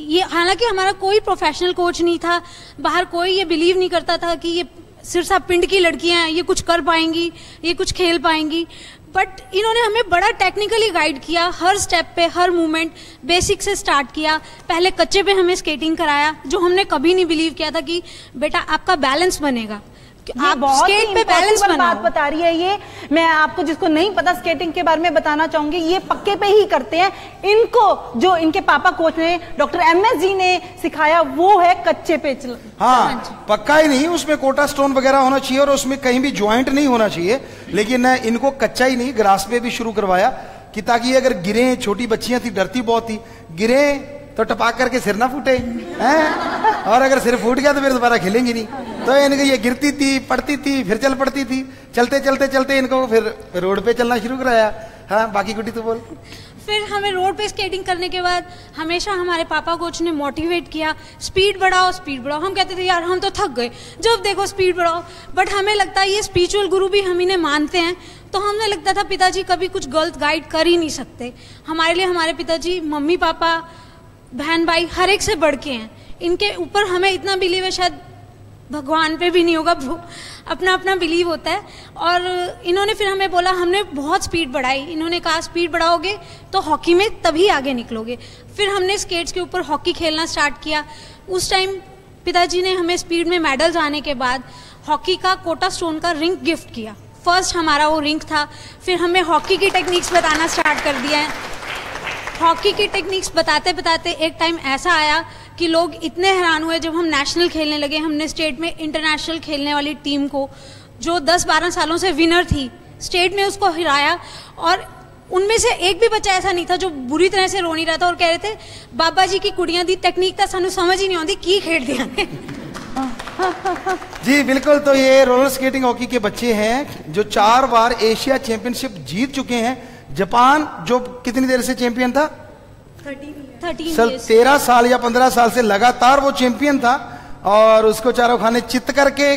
Speaker 4: ये हालांकि हमारा कोई प्रोफेशनल कोच नहीं था, बाहर कोई ये बिलीव नहीं करता था कि ये सिरसा पिंड की लड़कियां हैं, ये कुछ कर पाएंगी, ये कुछ खेल पाएंगी, बट इन्होंने हमें बड़ा टेक्निकली गाइड किया। हर स्टेप पे, हर मूवमेंट बेसिक से स्टार्ट किया। पहले कच्चे पे हमें स्केटिंग कराया, जो हमने कभी नहीं बिलीव किया था कि बेटा आपका बैलेंस बनेगा, आप स्केट पे बैलेंस
Speaker 1: बात बता रही है ये। मैं आपको जिसको नहीं पता स्केटिंग के बारे में बताना चाहूंगी, ये पक्के पे ही करते हैं। इनको जो इनके पापा कोच ने, डॉक्टर MSG ने सिखाया, वो है कच्चे पे चल।
Speaker 2: हाँ, पक्का ही नहीं, उसमें कोटा स्टोन वगैरह होना चाहिए और उसमें कहीं भी ज्वाइंट नहीं होना चाहिए। लेकिन इनको कच्चा ही नहीं, ग्रास पे भी शुरू करवाया कि ताकि अगर गिरे, छोटी बच्चियां थी, डरती बहुत थी, गिरे तो टपाक करके सिर ना फूटे हैं, और अगर सिर फूट गया तो फिर दोबारा खेलेंगी नहीं। तो इनको ये गिरती थी, पड़ती थी, फिर चल पड़ती थी, चलते चलते चलते इनको फिर रोड पे चलना शुरू कराया। हाँ, बाकी गुड्डी तो बोल।
Speaker 4: फिर हमें रोड पे स्केटिंग करने के बाद हमेशा हमारे पापा कोच ने मोटिवेट किया, स्पीड बढ़ाओ, स्पीड बढ़ाओ। हम कहते थे यार हम तो थक गए, जब देखो स्पीड बढ़ाओ। बट हमें लगता है ये स्पिरिचुअल गुरु भी हम इन्हें मानते हैं, तो हमें लगता था पिताजी कभी कुछ गलत गाइड कर ही नहीं सकते। हमारे लिए हमारे पिताजी, मम्मी पापा, बहन भाई हर एक से बढ़ के हैं। इनके ऊपर हमें इतना बिलीव है, शायद भगवान पे भी नहीं होगा, अपना अपना बिलीव होता है। और इन्होंने फिर हमें बोला, हमने बहुत स्पीड बढ़ाई। इन्होंने कहा स्पीड बढ़ाओगे तो हॉकी में तभी आगे निकलोगे। फिर हमने स्केट्स के ऊपर हॉकी खेलना स्टार्ट किया। उस टाइम पिताजी ने हमें स्पीड में मेडल्स आने के बाद हॉकी का कोटा स्टोन का रिंग गिफ्ट किया। फर्स्ट हमारा वो रिंग था। फिर हमें हॉकी की टेक्निक्स बताना स्टार्ट कर दिया है। हॉकी की टेक्निक्स बताते बताते एक टाइम ऐसा आया कि लोग इतने हैरान हुए जब हम नेशनल खेलने लगे। हमने स्टेट में इंटरनेशनल खेलने वाली टीम को, जो 10-12 सालों से विनर थी, स्टेट में उसको हिराया। और उनमें से एक भी बच्चा ऐसा नहीं था जो बुरी तरह से रो नहीं रहा था और कह रहे थे बाबा जी की कुड़ियां दी टेक्निक था सानू समझ ही नहीं आती की खेल दिया ने।
Speaker 2: जी बिल्कुल। तो ये रोलर स्केटिंग हॉकी के बच्चे हैं जो 4 बार एशिया चैंपियनशिप जीत चुके हैं। जापान जो कितनी देर से चैंपियन था? 13 साल या 15 साल से लगातार वो चैंपियन था। और उसको चारों खाने चित करके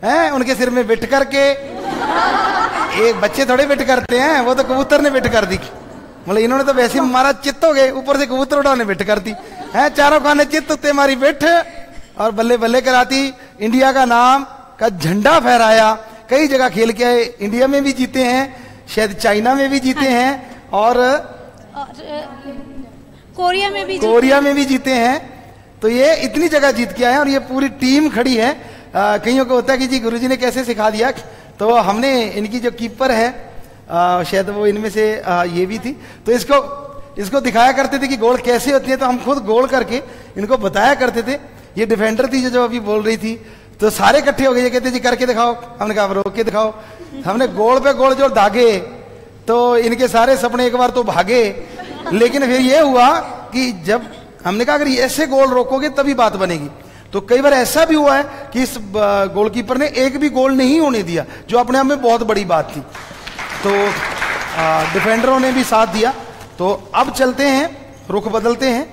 Speaker 2: हैं, उनके सिर में बिठ करके, एक बच्चे थोड़े बिठ करते हैं, वो तो कबूतर ने बिठ कर दी। मतलब इन्होंने तो वैसे मारा चित्त हो गए, ऊपर से कबूतर उड़ाने बिठ कर दी है। चारों खाने चित्त उत्ते मारी बिठ और बल्ले बल्ले कराती। इंडिया का नाम का झंडा फहराया। कई जगह खेल के आए, इंडिया में भी जीते हैं, शायद चाइना में भी जीते हैं, और
Speaker 4: कोरिया में भी
Speaker 2: जीते हैं। तो ये इतनी जगह जीत के आए हैं और ये पूरी टीम खड़ी है। कईयों को होता है कि जी गुरुजी ने कैसे सिखा दिया, तो हमने इनकी जो कीपर है शायद वो इनमें से ये भी थी, तो इसको दिखाया करते थे कि गोल कैसे होती है। तो हम खुद गोल करके इनको बताया करते थे। ये डिफेंडर थी जो अभी बोल रही थी, तो सारे इकट्ठे हो गए, ये कहते जी करके दिखाओ। हमने कहा रोक के दिखाओ। हमने गोल पे गोल जो दागे, तो इनके सारे सपने एक बार तो भागे। लेकिन फिर ये हुआ कि जब हमने कहा अगर ऐसे गोल रोकोगे तभी बात बनेगी, तो कई बार ऐसा भी हुआ है कि इस गोलकीपर ने एक भी गोल नहीं होने दिया, जो अपने आप में बहुत बड़ी बात थी। तो डिफेंडरों ने भी साथ दिया। तो अब चलते हैं, रुख बदलते हैं।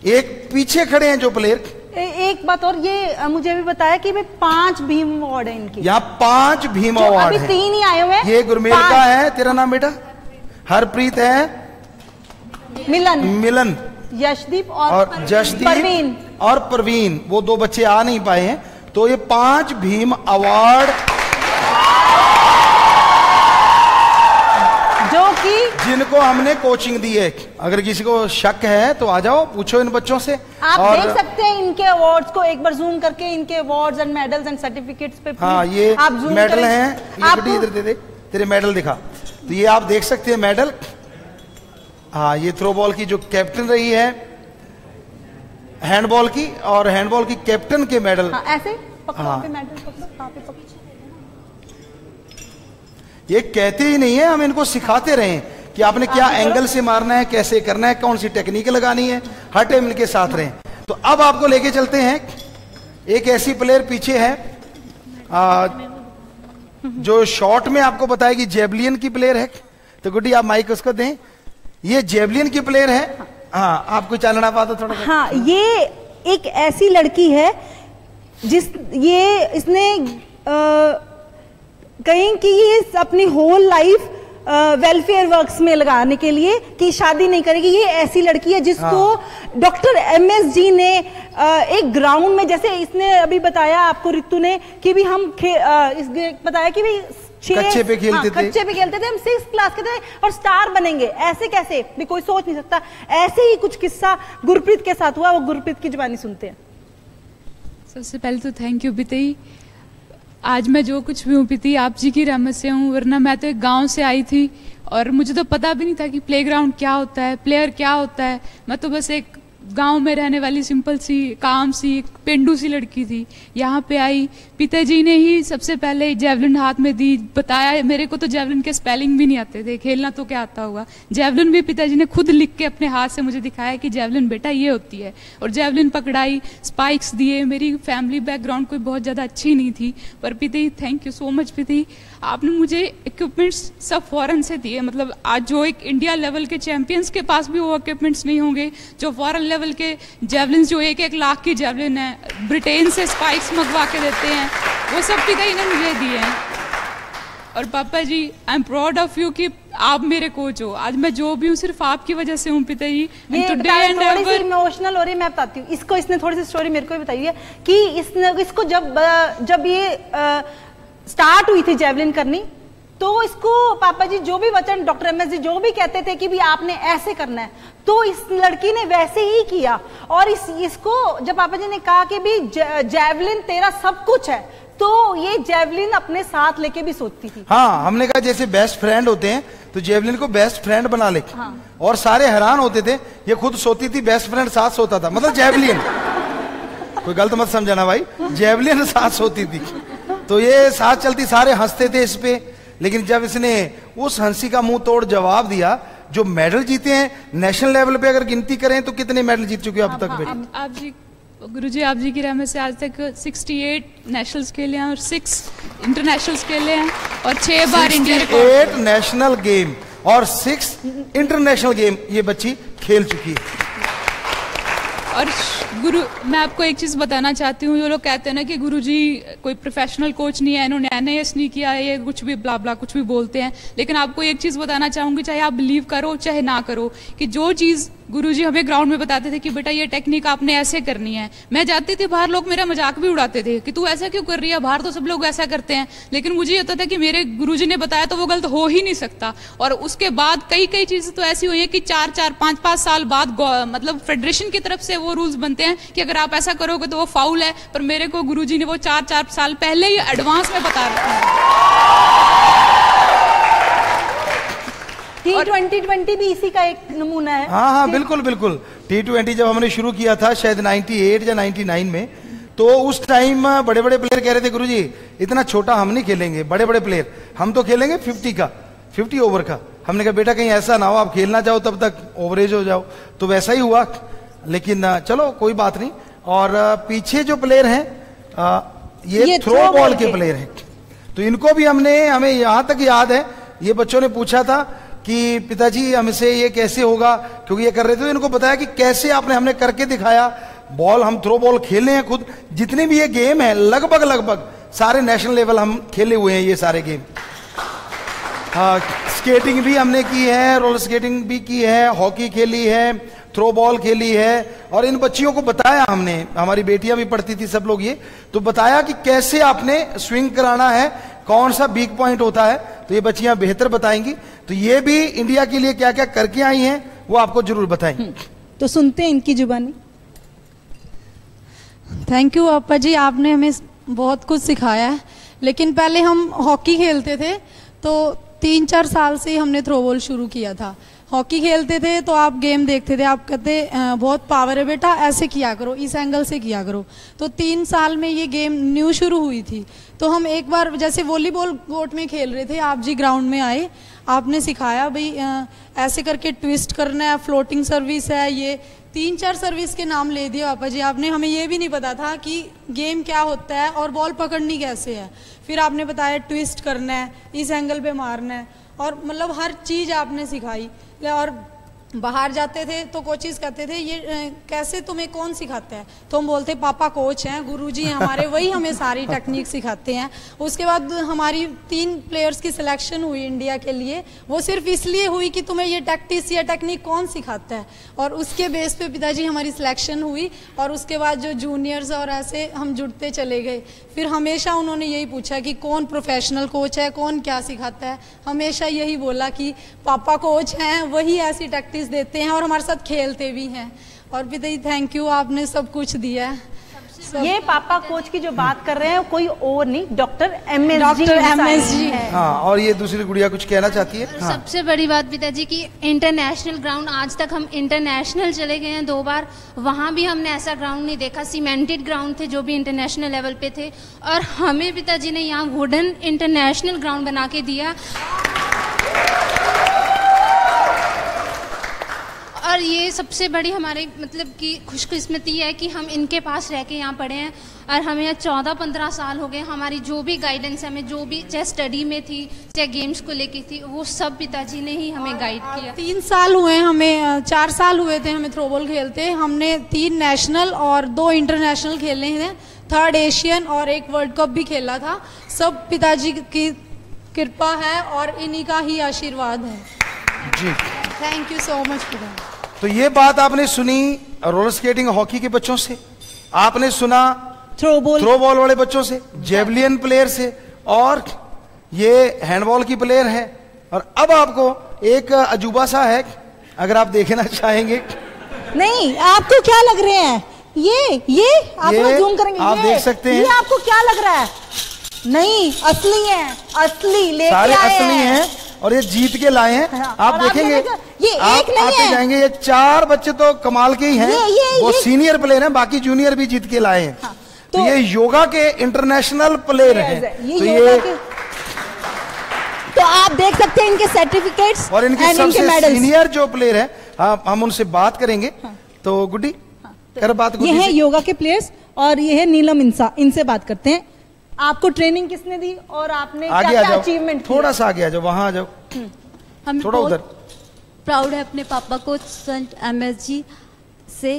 Speaker 2: एक पीछे खड़े हैं जो प्लेयर।
Speaker 1: एक बात और, ये मुझे भी बताया कि भाई 5 भीम अवार्ड है इनके।
Speaker 2: यहाँ 5 भीम अवार्ड
Speaker 1: है। 3 ही आए हुए हैं।
Speaker 2: ये गुरमेल का है। तेरा नाम बेटा? हरप्रीत है, मिलन,
Speaker 1: यशदीप
Speaker 2: और जशदीप और परवीन, वो 2 बच्चे आ नहीं पाए हैं। तो ये 5 भीम अवार्ड जिनको हमने कोचिंग दी है। अगर किसी को शक है तो आ जाओ, पूछो इन बच्चों से।
Speaker 1: आप देख सकते हैं इनके अवार्ड्स को एक बार जूम करके, इनके awards and medals and certificates पे।
Speaker 2: हाँ, ये
Speaker 1: आप
Speaker 2: मेडल हैं। ये बेटी इधर दे दे, तेरे मेडल दिखा। तो ये आप देख सकते हैं मेडल। हाँ, ये थ्रो बॉल की जो कैप्टन रही है, हैंडबॉल की, और हैंडबॉल की कैप्टन के मेडल।
Speaker 1: हाँ, ऐसे पकड़ो। हाँ। मेडल पकड़ो।
Speaker 2: ये कहते ही नहीं है, हम इनको सिखाते रहे कि आपने क्या एंगल से मारना है, कैसे करना है, कौन सी टेक्निक लगानी है, हर टाइम इनके साथ रहे। तो अब आपको लेके चलते हैं, एक ऐसी प्लेयर पीछे है जो शॉर्ट में आपको बताएगी जेवलिन की प्लेयर है। तो गुड्डी आप माइक उसको दें। ये जेवलिन की प्लेयर है। हाँ, आपको चलना पाता थोड़ा।
Speaker 1: हाँ, ये एक ऐसी लड़की है इसने कहीं कि ये अपनी होल लाइफ वेलफेयर वर्क्स में लगाने के लिए कि शादी नहीं करेगी। ये ऐसी लड़की है जिसको डॉक्टर एमएस जी ने एक ग्राउंड में, जैसे इसने अभी बताया आपको रितु ने कि भी हम बताया कि भी
Speaker 2: कच्चे पे खेलते थे,
Speaker 1: कच्चे पे खेलते थे, हम 6th क्लास के थे और स्टार बनेंगे। ऐसे कैसे भी कोई सोच नहीं सकता। ऐसे ही कुछ किस्सा गुरप्रीत के साथ हुआ, वो गुरप्रीत की जुबानी सुनते हैं।
Speaker 5: सबसे पहले तो थैंक यू पिताई। आज मैं जो कुछ भी हूँ पिताई आप जी की रहमत से हूँ, वरना मैं तो एक गांव से आई थी और मुझे तो पता भी नहीं था कि प्लेग्राउंड क्या होता है, प्लेयर क्या होता है। मैं तो बस एक गांव में रहने वाली सिंपल सी, काम सी, पेंडू सी लड़की थी। यहाँ पे आई, पिताजी ने ही सबसे पहले जेवलिन हाथ में दी, बताया। मेरे को तो जेवलिन के स्पेलिंग भी नहीं आते थे, खेलना तो क्या आता होगा। जेवलिन भी पिताजी ने खुद लिख के अपने हाथ से मुझे दिखाया कि जेवलिन बेटा ये होती है, और जेवलिन पकड़ाई, स्पाइक्स दिए। मेरी फैमिली बैकग्राउंड कोई बहुत ज़्यादा अच्छी नहीं थी, पर पिताजी थैंक यू सो मच पिताजी, आपने मुझे इक्विपमेंट्स सब फॉरेन से दिए। मतलब आज जो एक इंडिया लेवल के चैंपियंस के पास भी वो इक्विपमेंट्स नहीं होंगे, जो फॉरेन लेवल के जेवलिन जो 1-1 लाख की जेवलिन है, ब्रिटेन से स्पाइक्स मंगवा के देते हैं, वो सब पिताजी ने मुझे दिए हैं। और पापा ji, I am proud of you कि आप मेरे कोच हो। आज मैं जो भी हूँ सिर्फ आपकी वजह से हूँ पिताजी।
Speaker 1: थोड़ी सी इमोशनल हो रही है, मैं बताती हूँ इसको। इसने थोड़ी सी स्टोरी मेरे को भी बताई है कि इसको जब ये स्टार्ट हुई थी जेवलिन करनी, तो इसको पापा जी जो भी वचन, डॉक्टर एमएस जी जो भी कहते थे कि भी आपने ऐसे करना है, तो इस लड़की ने वैसे ही किया। और इसको जब पापा जी ने कहा कि भी जेवलिन तेरा सब कुछ है, तो ये जेवलिन अपने साथ लेके भी सोचती थी।
Speaker 2: हाँ, हमने कहा जैसे बेस्ट फ्रेंड होते हैं तो जेवलिन को बेस्ट फ्रेंड बना ले। हाँ। और सारे हैरान होते थे, ये खुद सोती थी, बेस्ट फ्रेंड साथ सोता था, मतलब जेवलिन। कोई गलत मत समझाना भाई, जेवलिन साथ सोती थी, तो ये साथ चलती, सारे हंसते थे इस पे। लेकिन जब इसने उस हंसी का मुंह तोड़ जवाब दिया, जो मेडल जीते हैं नेशनल लेवल पे अगर गिनती करें तो कितने मेडल जीत चुके अब तक बेटी?
Speaker 5: आप जी गुरुजी, आप जी की रहमत से आज तक 68 नेशनल्स खेले हैं और 6 इंटरनेशनल्स खेले हैं और 6 बार इंडिया रिकॉर्ड।
Speaker 2: 68 नेशनल गेम और 6 इंटरनेशनल गेम ये बच्ची खेल चुकी है।
Speaker 5: और गुरु, मैं आपको एक चीज़ बताना चाहती हूँ, जो लोग कहते हैं ना कि गुरुजी कोई प्रोफेशनल कोच नहीं है, इन्होंने NIS नहीं किया है, ये कुछ भी ब्ला ब्ला कुछ भी बोलते हैं। लेकिन आपको एक चीज़ बताना चाहूँगी, चाहे आप बिलीव करो चाहे ना करो, कि जो चीज़ गुरुजी हमें ग्राउंड में बताते थे कि बेटा ये टेक्निक आपने ऐसे करनी है, मैं जाती थी बाहर, लोग मेरा मजाक भी उड़ाते थे कि तू ऐसा क्यों कर रही है, बाहर तो सब लोग ऐसा करते हैं। लेकिन मुझे होता था कि मेरे गुरुजी ने बताया तो वो गलत हो ही नहीं सकता। और उसके बाद कई चीज़ें तो ऐसी हुई है कि 4-4, 5-5 साल बाद मतलब फेडरेशन की तरफ से वो रूल्स बनते हैं कि अगर आप ऐसा करोगे तो वो फाउल है। पर मेरे को गुरुजी ने वो 4-4 साल पहले ही एडवांस में बता रखा है।
Speaker 1: T20 भी इसी का एक नमूना है।
Speaker 2: हाँ, बिल्कुल बिल्कुल। T20 जब हमने शुरू किया था शायद 98 या 99 में, तो उस टाइम बड़े बड़े प्लेयर कह रहे थे गुरुजी इतना छोटा हम नहीं खेलेंगे, बड़े बड़े प्लेयर हम तो खेलेंगे 50 ओवर का। हमने कहा बेटा कहीं ऐसा ना हो आप खेलना चाहो तब तक ओवरेज हो जाओ, तो वैसा ही हुआ। लेकिन चलो कोई बात नहीं। और पीछे जो प्लेयर हैं ये थ्रो बॉल के प्लेयर हैं, तो इनको भी हमें यहाँ तक याद है, ये बच्चों ने पूछा था कि पिताजी हमसे ये कैसे होगा, क्योंकि ये कर रहे थे, तो इनको बताया कि कैसे हमने करके दिखाया। बॉल हम थ्रो बॉल खेले हैं खुद, जितने भी ये गेम है लगभग सारे नेशनल लेवल हम खेले हुए हैं ये सारे गेम। स्केटिंग भी हमने की है, रोलर स्केटिंग भी की है, हॉकी खेली है, थ्रो बॉल खेली है। और इन बच्चियों को बताया हमने, हमारी बेटियां भी पढ़ती थी सब लोग, ये तो बताया कि कैसे आपने स्विंग कराना है, कौन सा वीक पॉइंट होता है, तो ये बच्चियां बेहतर बताएंगी। तो ये भी इंडिया के लिए क्या क्या करके आई हैं वो आपको जरूर बताएंगी।
Speaker 1: तो सुनते हैं इनकी जुबानी।
Speaker 6: थैंक यू अप्पा जी, आपने हमें बहुत कुछ सिखाया है। लेकिन पहले हम हॉकी खेलते थे, तो 3-4 साल से ही हमने थ्रोबॉल शुरू किया था। हॉकी खेलते थे तो आप गेम देखते थे, आप कहते बहुत पावर है बेटा, ऐसे किया करो, इस एंगल से किया करो। तो 3 साल में ये गेम न्यू शुरू हुई थी। तो हम एक बार जैसे वॉलीबॉल कोर्ट में खेल रहे थे, आप जी ग्राउंड में आए, आपने सिखाया भाई ऐसे करके ट्विस्ट करना है, फ्लोटिंग सर्विस है, ये 3-4 सर्विस के नाम ले दिए पापा जी आपने। हमें ये भी नहीं पता था कि गेम क्या होता है और बॉल पकड़नी कैसे है। फिर आपने बताया ट्विस्ट करना है, इस एंगल पे मारना है, और मतलब हर चीज़ आपने सिखाई। और बाहर जाते थे तो कोचेस कहते थे ये कैसे तुम्हें कौन सिखाता है, तो हम बोलते पापा कोच हैं, गुरुजी हैं हमारे, वही हमें सारी टेक्निक सिखाते हैं। उसके बाद हमारी 3 प्लेयर्स की सिलेक्शन हुई इंडिया के लिए, वो सिर्फ इसलिए हुई कि तुम्हें ये टैक्टिस या टेक्निक कौन सिखाता है, और उसके बेस पे पिताजी हमारी सिलेक्शन हुई। और उसके बाद जो जूनियर्स और ऐसे हम जुड़ते चले गए। फिर हमेशा उन्होंने यही पूछा कि कौन प्रोफेशनल कोच है, कौन क्या सिखाता है, हमेशा यही बोला कि पापा कोच हैं, वही ऐसी टैक्टिस देते हैं और हमारे साथ खेलते भी हैं। और पिताजी थैंक यू, आपने सब कुछ दिया है।
Speaker 1: ये पापा कोच की जो बात कर रहे हैं कोई और नहीं, डॉक्टर एमएस जी है।
Speaker 2: हाँ, और ये दूसरी गुड़िया कुछ कहना चाहती है। हाँ।
Speaker 7: सबसे बड़ी बात पिताजी की इंटरनेशनल ग्राउंड, आज तक हम इंटरनेशनल चले गए हैं 2 बार, वहाँ भी हमने ऐसा ग्राउंड नहीं देखा। सीमेंटेड ग्राउंड थे जो भी इंटरनेशनल लेवल पे थे, और हमें पिताजी ने यहाँ वुडन इंटरनेशनल ग्राउंड बना के दिया। और ये सबसे बड़ी हमारे मतलब कि खुशकिस्मती है कि हम इनके पास रह के यहाँ पढ़े हैं, और हमें यहाँ 14-15 साल हो गए। हमारी जो भी गाइडेंस है, हमें जो भी चाहे स्टडी में थी चाहे गेम्स को लेके थी, वो सब पिताजी ने ही हमें गाइड किया।
Speaker 6: 3 साल हुए हमें, 4 साल हुए थे हमें थ्रोबॉल खेलते। हमने 3 नेशनल और 2 इंटरनेशनल खेले हैं, 3rd एशियन और 1 वर्ल्ड कप भी खेला था। सब पिताजी की कृपा है और इन्हीं का ही आशीर्वाद है
Speaker 2: जी।
Speaker 6: थैंक यू सो मच पिता।
Speaker 2: तो ये बात आपने सुनी रोलर स्केटिंग हॉकी के बच्चों से, आपने सुना थ्रोबॉल वाले बच्चों से, जेवलिन प्लेयर से, और ये हैंडबॉल की प्लेयर है। और अब आपको एक अजूबा सा है, अगर आप देखना चाहेंगे।
Speaker 1: नहीं, आपको क्या लग रहे हैं ये आप जूम करेंगे,
Speaker 2: आप देख सकते हैं।
Speaker 1: ये आपको क्या लग रहा है? नहीं, असली है, असली लेके
Speaker 2: सारे
Speaker 1: आए
Speaker 2: असली हैं और ये जीत के लाए हैं।
Speaker 1: हाँ,
Speaker 2: आप देखेंगे,
Speaker 1: ये
Speaker 2: आप
Speaker 1: एक नहीं
Speaker 2: आते
Speaker 1: है।
Speaker 2: जाएंगे, ये 4 बच्चे तो कमाल के ही हैं। वो सीनियर प्लेयर हैं, बाकी जूनियर भी जीत के लाए हैं।
Speaker 1: हाँ,
Speaker 2: तो ये योगा के इंटरनेशनल प्लेयर हैं।
Speaker 1: तो आप देख सकते हैं इनके सर्टिफिकेट्स
Speaker 2: और इनके सबसे सीनियर जो प्लेयर है, हम उनसे बात करेंगे। तो गुड्डी कर बात।
Speaker 1: ये है योगा के प्लेयर्स और ये है नीलम इंसा, इनसे बात करते हैं। आपको ट्रेनिंग किसने दी और आपने क्या अचीवमेंट किया?
Speaker 2: थोड़ा सा आगे आ जाओ, वहां आ जाओ,
Speaker 8: हम
Speaker 2: थोड़ा उधर।
Speaker 8: प्राउड है अपने पापा कोच संत एमएस जी से,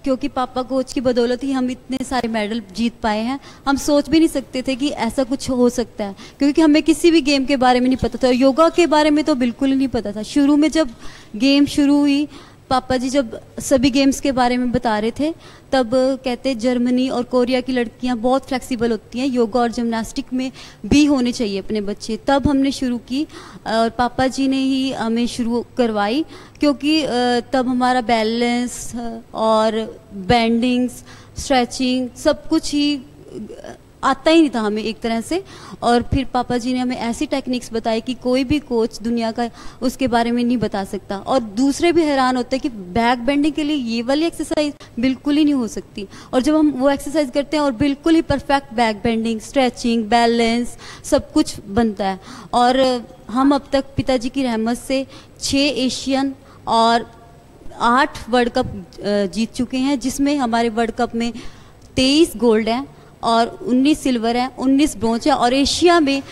Speaker 8: क्योंकि पापा कोच की बदौलत ही हम इतने सारे मेडल जीत पाए हैं। हम सोच भी नहीं सकते थे कि ऐसा कुछ हो सकता है, क्योंकि हमें किसी भी गेम के बारे में नहीं पता था। योगा के बारे में तो बिल्कुल ही नहीं पता था। शुरू में जब गेम शुरू हुई, पापा जी जब सभी गेम्स के बारे में बता रहे थे, तब कहते जर्मनी और कोरिया की लड़कियां बहुत फ्लेक्सिबल होती हैं, योगा और जिम्नास्टिक में भी होने चाहिए अपने बच्चे। तब हमने शुरू की और पापा जी ने ही हमें शुरू करवाई, क्योंकि तब हमारा बैलेंस और बेंडिंग्स, स्ट्रेचिंग सब कुछ ही आता ही नहीं था हमें एक तरह से। और फिर पापा जी ने हमें ऐसी टेक्निक्स बताई कि कोई भी कोच दुनिया का उसके बारे में नहीं बता सकता। और दूसरे भी हैरान होते हैं कि बैक बेंडिंग के लिए ये वाली एक्सरसाइज बिल्कुल ही नहीं हो सकती, और जब हम वो एक्सरसाइज करते हैं और बिल्कुल ही perfect back bending, stretching, balance सब कुछ बनता है। और हम अब तक पिताजी की रहमत से 6 एशियन और 8 वर्ल्ड कप जीत चुके हैं, जिसमें हमारे वर्ल्ड कप में 23 गोल्ड हैं और 19 सिल्वर हैं, 19 ब्रोंज है, और एशिया में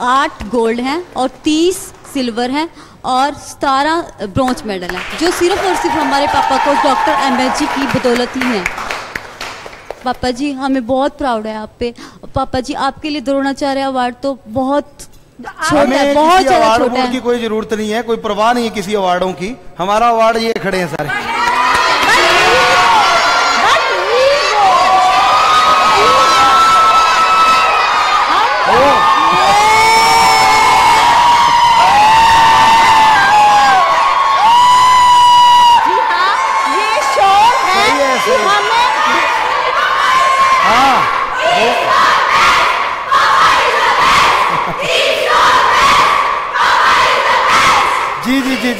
Speaker 8: 8 गोल्ड हैं और 30 सिल्वर हैं और 17 ब्रोंज मेडल हैं, जो सिर्फ और सिर्फ हमारे पापा को डॉक्टर एमएस जी की बदौलत ही हैं। पापा जी हमें बहुत प्राउड है आप पे। पापा जी आपके लिए द्रोणाचार्य अवार्ड तो बहुत छोटा है, बहुत ज्यादा छोटा है।
Speaker 2: की कोई जरूरत नहीं है, कोई परवाह नहीं है किसी अवार्डों की। हमारा अवार्ड ये खड़े हैं सारे। Oh!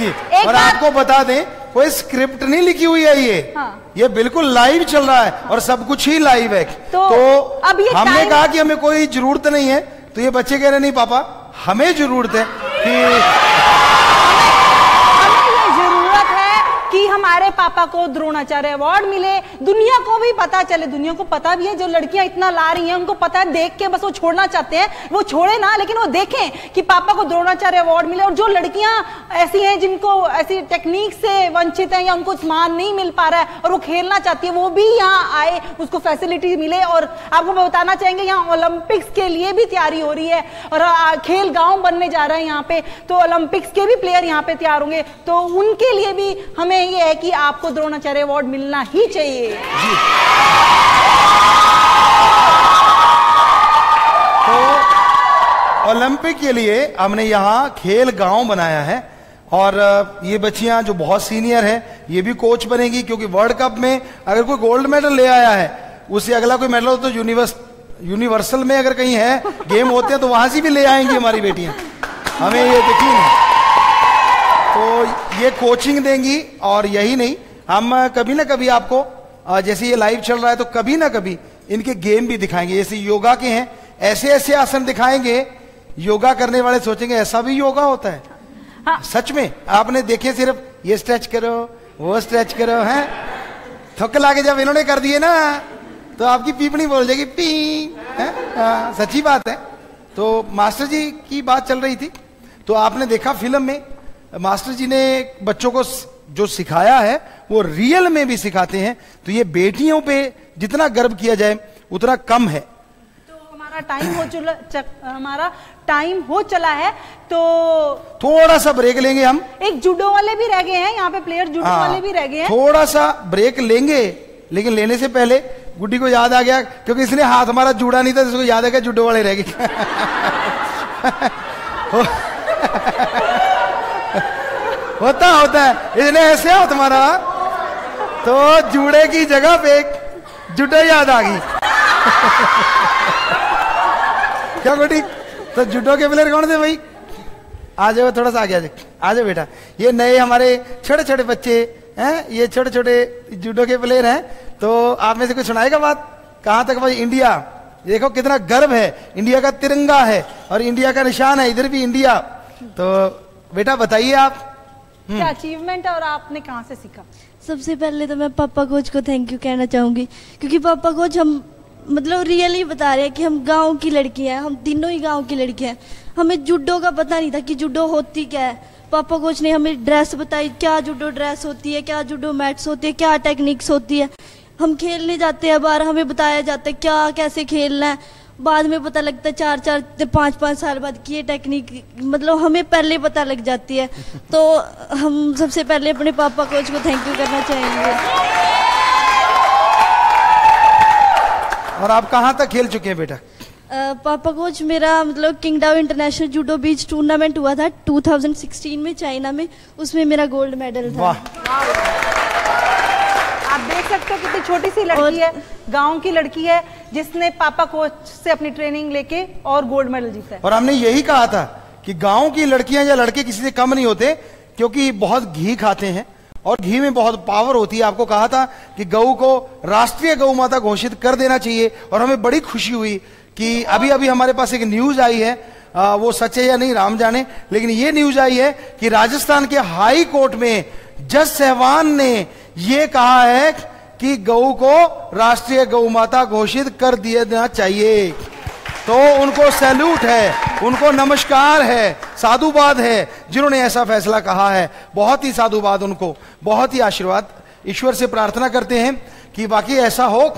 Speaker 2: जी। और आपको बता दें, कोई स्क्रिप्ट नहीं लिखी हुई है ये।
Speaker 1: हाँ।
Speaker 2: ये बिल्कुल लाइव चल रहा है और सब कुछ ही लाइव है।
Speaker 1: तो अब ये
Speaker 2: हमने कहा कि हमें कोई जरूरत नहीं है, तो ये बच्चे कह रहे नहीं पापा हमें जरूरत है
Speaker 1: कि हमारे पापा को द्रोणाचार्य अवार्ड मिले, दुनिया को भी पता चले। दुनिया को पता भी है, जो लड़कियां इतना ला रही हैं उनको पता है, देख के बस वो छोड़ना चाहते हैं, वो छोड़े ना, लेकिन वो देखें कि पापा को द्रोणाचार्य अवार्ड मिले। और जो लड़कियां ऐसी हैं जिनको ऐसी टेक्निक से वंचित हैं या उनको सम्मान नहीं मिल पा रहा है और वो खेलना चाहती है, वो भी यहाँ आए, उसको फैसिलिटी मिले। और आपको बताना चाहेंगे यहाँ ओलंपिक्स के लिए भी तैयारी हो रही है और खेल गांव बनने जा रहा है यहाँ पे, तो ओलंपिक्स के भी प्लेयर यहाँ पे तैयार होंगे। तो उनके लिए भी हमें ये है कि आपको द्रोणाचार्य अवार्ड मिलना ही चाहिए।
Speaker 2: तो ओलंपिक के लिए हमने यहाँ खेल गांव बनाया है और ये बच्चियां जो बहुत सीनियर हैं ये भी कोच बनेगी, क्योंकि वर्ल्ड कप में अगर कोई गोल्ड मेडल ले आया है उससे अगला कोई मेडल हो तो यूनिवर्सल में अगर कहीं है गेम होते हैं तो वहां से भी ले आएंगी हमारी बेटियां, हमें ये यकीन है। तो ये कोचिंग देंगी और यही नहीं, हम कभी ना कभी आपको जैसे ये लाइव चल रहा है तो कभी ना कभी इनके गेम भी दिखाएंगे। जैसे योगा के हैं ऐसे ऐसे आसन दिखाएंगे, योगा करने वाले सोचेंगे ऐसा भी योगा होता है। हाँ। सच में आपने देखे सिर्फ ये स्ट्रेच करो वो स्ट्रेच करो, हैं थक लाके जब इन्होंने कर दिए ना तो आपकी पीपनी बोल जाएगी पी, है सच्ची बात है। तो मास्टर जी की बात चल रही थी, तो आपने देखा फिल्म में मास्टर जी ने बच्चों को जो सिखाया है वो रियल में भी सिखाते हैं। तो ये बेटियों पे जितना गर्व किया जाए उतना कम है।
Speaker 1: तो हमारा टाइम हो चला है, तो
Speaker 2: थोड़ा सा ब्रेक लेंगे हम।
Speaker 1: एक जूडो वाले भी रह गए हैं यहाँ पे, प्लेयर जूडो वाले भी रह गए हैं। थोड़ा
Speaker 2: सा ब्रेक लेंगे, लेकिन लेने से पहले गुड्डी को याद आ गया, क्योंकि इसने हाथ हमारा जुड़ा नहीं था, इसको याद आ गया जूडो वाले रह गए। होता है, इसने ऐसे हाथ मारा तो जूड़े की जगह पे जुडो याद आ गई। क्या गुड्डी, तो जूडो के प्लेयर कौन थे भाई? आ जाओ, थोड़ा सा आगे आ जाओ बेटा। ये नए हमारे छोटे छोटे बच्चे हैं, ये छोटे छोटे जूडो के प्लेयर हैं। तो आप में से कोई सुनाएगा बात? कहां तक भाई? इंडिया, देखो कितना गर्व है, इंडिया का तिरंगा है और इंडिया का निशान है, इधर भी इंडिया। तो बेटा बताइए आप
Speaker 1: क्या अचीवमेंट है और आपने कहां से सीखा?
Speaker 9: सबसे पहले तो मैं पापा कोच को थैंक यू कहना चाहूंगी, क्योंकि पापा कोच हम मतलब रियली बता रहे हैं कि हम गांव की लड़की हैं, हम तीनों ही गांव की लड़की हैं। हमें जूडो का पता नहीं था कि जूडो होती क्या है। पापा कोच ने हमें ड्रेस बताई, क्या जूडो ड्रेस होती है, क्या जूडो मैट्स होती है, क्या टेक्निक्स होती है। हम खेलने जाते हैं बाहर, हमें बताया जाता है क्या कैसे खेलना है। बाद में पता लगता है 4-5 साल बाद की ये टेक्निक मतलब हमें पहले पता लग जाती है। तो हम सबसे पहले अपने पापा कोच को थैंक यू करना चाहेंगे।
Speaker 2: और आप कहाँ तक खेल चुके हैं बेटा?
Speaker 9: पापा कोच मेरा मतलब किंगडाओ इंटरनेशनल जूडो बीच टूर्नामेंट हुआ था 2016 में चाइना में, उसमें मेरा गोल्ड मेडल था।
Speaker 1: आप देख सकते हो कितनी छोटी सी लड़की है, गांव की लड़की है, जिसने पापा कोच से अपनी ट्रेनिंग लेके और गोल्ड मेडल जीता है।
Speaker 2: और हमने यही कहा था कि गांव की लड़कियां या लड़के किसी से कम नहीं होते, क्योंकि बहुत घी खाते हैं और घी में बहुत पावर होती है। आपको कहा था कि गऊ को राष्ट्रीय गौ माता घोषित कर देना चाहिए और हमें बड़ी खुशी हुई कि अभी अभी हमारे पास एक न्यूज आई है, वो सच है या नहीं राम जाने, लेकिन ये न्यूज आई है कि राजस्थान के हाई कोर्ट में जज सहवान ने ये कहा है कि गऊ को राष्ट्रीय गौ माता घोषित कर देना चाहिए। तो उनको सैल्यूट है, उनको नमस्कार है, साधुवाद है जिन्होंने ऐसा फैसला कहा है। बहुत ही साधुवाद उनको, बहुत ही आशीर्वाद। ईश्वर से प्रार्थना करते हैं कि बाकी ऐसा हो।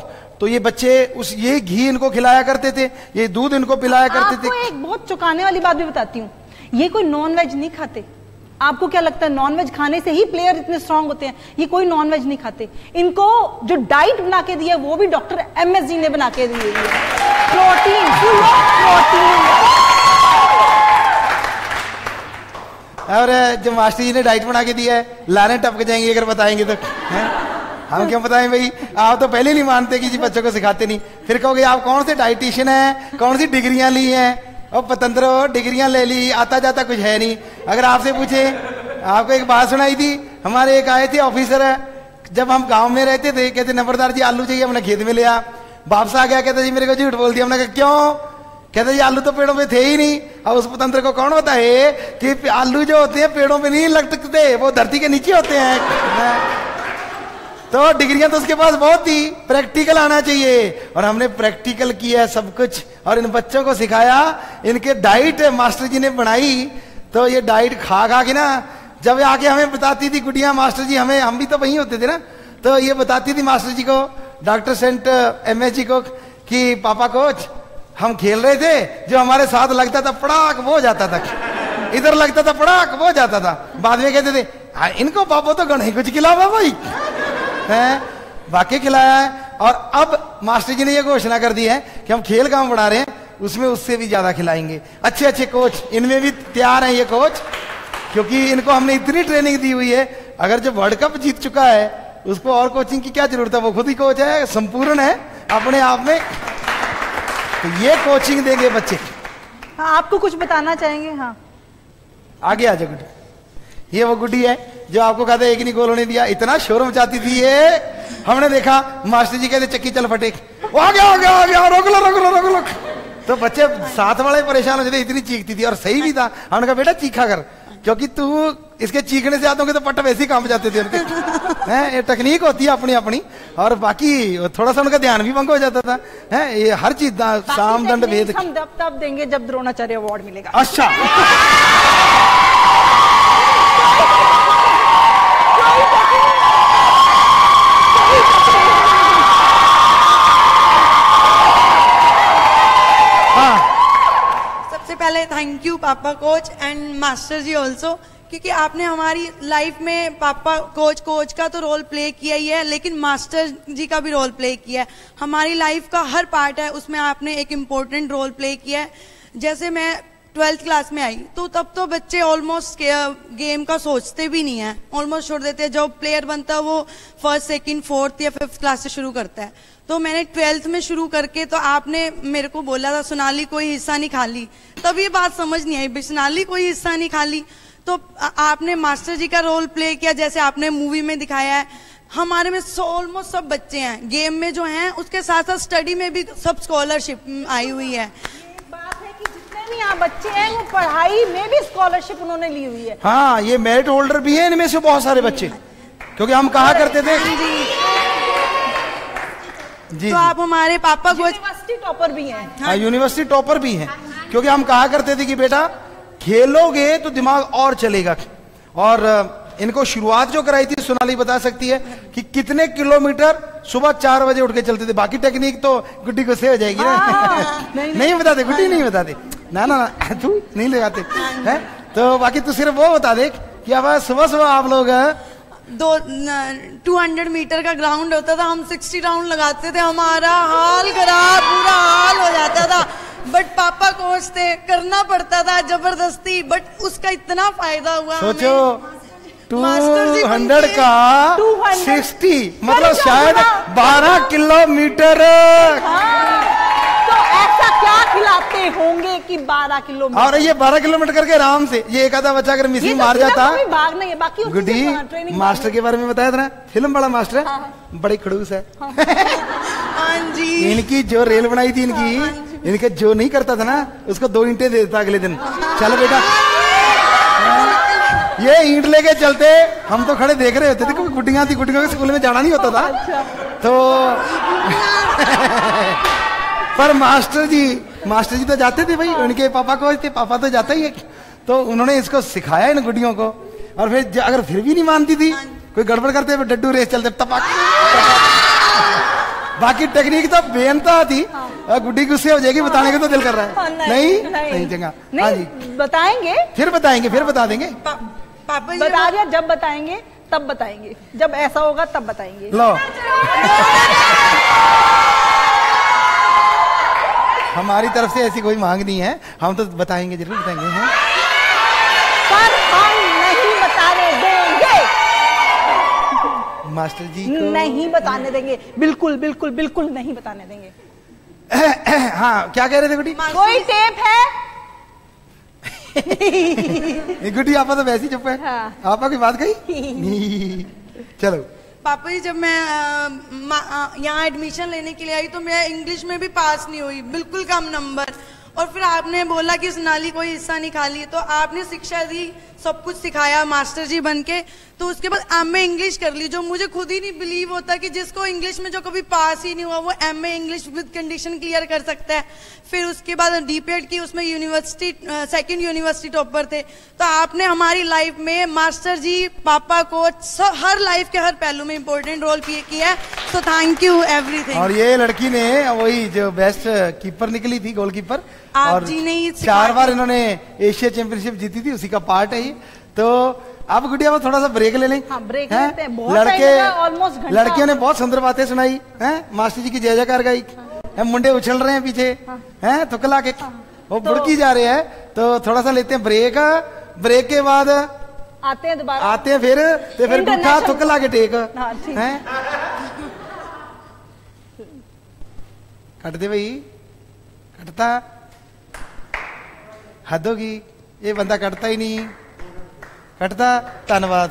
Speaker 2: तो ये बच्चे ये घी इनको खिलाया करते थे, ये दूध इनको पिलाया करते थे।
Speaker 1: आपको एक बहुत चौंकाने वाली बात भी बताती हूँ, ये कोई नॉनवेज नहीं खाते। आपको क्या लगता है नॉनवेज खाने से ही प्लेयर इतने स्ट्रांग होते हैं? ये कोई नॉनवेज नहीं खाते। इनको जो डाइट बना के दी है वो भी डॉक्टर MS जी ने बना के दी है। Protein, full of protein.
Speaker 2: और जो मास्टर जी ने डाइट बना के दिया है, लाने टपक जाएंगे अगर बताएंगे तो। हम क्यों बताएं भाई, आप तो पहले नहीं मानते कि जी बच्चों को सिखाते नहीं, फिर कहोगे आप कौन से डाइटिशियन हैं, कौन सी डिग्रियां ली हैं, और पतंत्रो डिग्रियां ले ली, आता जाता कुछ है नहीं। अगर आपसे पूछे आपको एक बात सुनाई थी, हमारे एक आए थे ऑफिसर है, जब हम गांव में रहते थे, कहते नंबरदार जी आलू चाहिए, हमने खेत में लिया, वापस आ गया, कहते जी मेरे को झूठ बोल दिया। हमने कहा क्यों? कहते जी आलू तो पेड़ों पे थे ही नहीं। अब उस पतंत्र को कौन होता है कि आलू जो होते हैं पेड़ों पे नहीं लगते, वो धरती के नीचे होते हैं। तो डिग्रियां तो उसके पास बहुत थी, प्रैक्टिकल आना चाहिए, और हमने प्रैक्टिकल किया सब कुछ, और इन बच्चों को सिखाया। इनके डाइट मास्टर जी ने बनाई, तो ये डाइट खा खा के ना, जब आके हमें बताती थी गुड़िया मास्टर जी, हमें, हम भी तो वहीं होते थे ना, तो ये बताती थी मास्टर जी को, डॉक्टर सेंट MS जी को, कि पापा कोच हम खेल रहे थे, जो हमारे साथ लगता था पड़ाक वो जाता था, इधर लगता था पड़ाक वो जाता था। बाद में कहते थे इनको पापा तो गण ही कुछ खिलावा भाई है, वाकई खिलाया है। और अब मास्टर जी ने ये घोषणा कर दी है कि हम खेल काम बढ़ा रहे हैं, उसमें उससे भी ज्यादा खिलाएंगे। अच्छे अच्छे कोच इनमें भी तैयार हैं ये कोच, क्योंकि इनको हमने इतनी ट्रेनिंग दी हुई है। अगर जो वर्ल्ड कप जीत चुका है उसको और कोचिंग की क्या जरूरत है, वो खुद ही कोच है, संपूर्ण है अपने आप में। तो ये कोचिंग देंगे बच्चे।
Speaker 1: हाँ, आपको कुछ बताना चाहेंगे? हाँ
Speaker 2: आगे आ जाओ गुड्डी। ये वो गुड्डी है जो आपको कहते एक नहीं गोल होने दिया, इतना शोर मचाती थी ये। हमने देखा मास्टर जी कहते चक्की चल फटे, आ गया रोक लो। तो बच्चे साथ वाले परेशान हो जाते, इतनी चीखती थी, और सही भी था। हमने कहा बेटा चीखा कर, क्योंकि तू इसके चीखने से आते होंगे तो पट्ट वैसे ही काम जाते थे उनके। हैं, ये टेक्निक होती है अपनी अपनी, और बाकी थोड़ा सा उनका ध्यान भी भंग हो जाता था। हैं, ये हर चीज साम दंड भेद
Speaker 1: हम तब देंगे जब द्रोणाचार्य अवार्ड मिलेगा।
Speaker 2: अच्छा
Speaker 10: सबसे पहले थैंक यू पापा coach and master ji also, क्योंकि आपने हमारी लाइफ में पापा कोच का तो रोल प्ले किया ही है, लेकिन मास्टर जी का भी रोल प्ले किया है। हमारी लाइफ का हर पार्ट है, उसमें आपने एक इम्पोर्टेंट रोल प्ले किया है। जैसे मैं 12th क्लास में आई तो तब तो बच्चे ऑलमोस्ट गेम का सोचते भी नहीं है, ऑलमोस्ट छोड़ देते हैं। जो प्लेयर बनता है वो 1st, 2nd, 4th या 5th क्लास से शुरू करता है। तो मैंने 12th में शुरू करके, तो आपने मेरे को बोला था सोनाली कोई हिस्सा नहीं खा ली, तब ये बात समझ नहीं आई, सोनाली कोई हिस्सा नहीं खा ली। तो आपने मास्टर जी का रोल प्ले किया, जैसे आपने मूवी में दिखाया है। हमारे में ऑलमोस्ट सब बच्चे हैं गेम में जो हैं, उसके साथ साथ स्टडी में भी सब स्कॉलरशिप आई हुई है।
Speaker 1: यहाँ बच्चे हैं वो पढ़ाई में भी स्कॉलरशिप उन्होंने ली हुई है।
Speaker 2: हाँ, ये मेरिट होल्डर भी है इनमें से बहुत सारे बच्चे, क्योंकि हम कहा करते थे
Speaker 10: जी, तो आप हमारे पापा को
Speaker 1: यूनिवर्सिटी टॉपर भी हैं।
Speaker 2: हाँ, यूनिवर्सिटी टॉपर भी हैं, क्योंकि हम कहा करते थे कि बेटा खेलोगे तो दिमाग और चलेगा। और इनको शुरुआत जो कराई थी सोनाली बता सकती है कि कितने किलोमीटर सुबह 4 बजे उठ के चलते थे। बाकी टेक्निक तो गुड्डी को से हो जाएगी ना। नहीं बताते गुड्डी, नहीं बताते, ना तू नहीं लगाते हैं। तो बाकी तू सिर्फ वो बता दे कि अब सुबह आप लोग
Speaker 10: 200 मीटर का ग्राउंड होता था, हम 60 राउंड लगाते थे, हमारा हाल खराब, बुरा हाल हो जाता था। बट पापा कोच थे, करना पड़ता था जबरदस्ती, बट उसका इतना फायदा हुआ।
Speaker 2: सोचो 200 का 60 मतलब शायद 12 किलोमीटर।
Speaker 1: तो ऐसा क्या खिलाते होंगे कि 12 किलोमीटर?
Speaker 2: और ये 12 किलोमीटर करके आराम से, ये एक आधा बच्चा अगर मिसिंग मार जाता।
Speaker 1: भाग नहीं है, बाकी
Speaker 2: गुड्डी मास्टर के बारे में बताया था ना, फिल्म वाला मास्टर है, बड़ी खड़ूस है।
Speaker 10: हाँ जी।
Speaker 2: इनकी जो रेल बनाई थी इनके जो नहीं करता था ना, उसको 2 ईंटें दे देता अगले दिन। चलो बेटा, ये ईंट लेके चलते, हम तो खड़े देख रहे होते थे, क्योंकि गुड्डियां थी, गुड्डियों के स्कूल में जाना नहीं होता था। तो पर मास्टर जी तो जाते थे भाई, उनके पापा कोच थे, पापा तो जाता ही है। तो उन्होंने इसको सिखाया इन गुड्डियों को। और फिर अगर फिर भी नहीं मानती थी, कोई गड़बड़ करते, डड्डू रेस चलते, टपक। बाकी टेक्निक तो बेनता थी। गुड्डी गुस्से हो जाएगी, बताने का तो दिल कर रहा है। नहीं चंगा। हाँ जी,
Speaker 1: बताएंगे,
Speaker 2: फिर बता देंगे।
Speaker 10: पापा जी
Speaker 1: बता दिया, जब बताएंगे तब बताएंगे, जब ऐसा होगा तब बताएंगे।
Speaker 2: लो हमारी तरफ से ऐसी कोई मांग नहीं है, हम तो बताएंगे, जरूर बताएंगे हैं।
Speaker 1: पर हम नहीं बताने देंगे,
Speaker 2: मास्टर जी को
Speaker 1: नहीं बताने देंगे, बिल्कुल बिल्कुल बिल्कुल नहीं बताने देंगे।
Speaker 2: हाँ, क्या कह रहे थे बेटी?
Speaker 1: कोई टेप है?
Speaker 2: गुड्डी आपा तो वैसे ही चुप है।
Speaker 1: हाँ।
Speaker 2: आपा की बात कही चलो।
Speaker 10: पापा जी, जब मैं यहाँ एडमिशन लेने के लिए आई तो मैं इंग्लिश में भी पास नहीं हुई, बिल्कुल कम नंबर। और फिर आपने बोला कि सोनाली कोई हिस्सा नहीं खाली, तो आपने शिक्षा दी, सब कुछ सिखाया मास्टर जी बन के। तो उसके बाद एमए इंग्लिश कर ली, जो मुझे खुद ही नहीं बिलीव होता कि जिसको इंग्लिश में जो कभी पास ही नहीं हुआ वो MA English with condition clear कर सकता है। फिर उसके बाद डीपीएड की, उसमें यूनिवर्सिटी सेकंड यूनिवर्सिटी टॉपर थे। तो आपने हमारी लाइफ में मास्टर जी, पापा, कोच, हर लाइफ के हर पहलू में इंपॉर्टेंट रोल प्ले किया है। तो थैंक यू एवरीथिंग।
Speaker 2: और ये लड़की ने वही जो बेस्ट कीपर निकली थी, गोलकीपर,
Speaker 10: आप जी ने ही
Speaker 2: 4 बार इन्होंने एशिया चैंपियनशिप जीती थी, उसी का पार्ट है ये। तो अब गुड़िया वो थोड़ा सा ब्रेक ले लें।
Speaker 1: हाँ, ब्रेक लेते हैं। बहुत ऑलमोस्ट घंटा।
Speaker 2: लड़कियों ने बहुत सुंदर बातें सुनाई हैं, मास्टर जी की जय जयकार गाई है, मुंडे उछल रहे हैं पीछे हैं, तुकला के वो बुड़की जा रहे हैं। तो थोड़ा सा लेते हैं ब्रेक, ब्रेक के बाद
Speaker 1: आते हैं दोबारा,
Speaker 2: आते हैं फिर गुठा तुकला के टेक हैं। कट दे भाई, कटता हद होगी, ये बंदा कटता ही नहीं, कटता। धन्यवाद।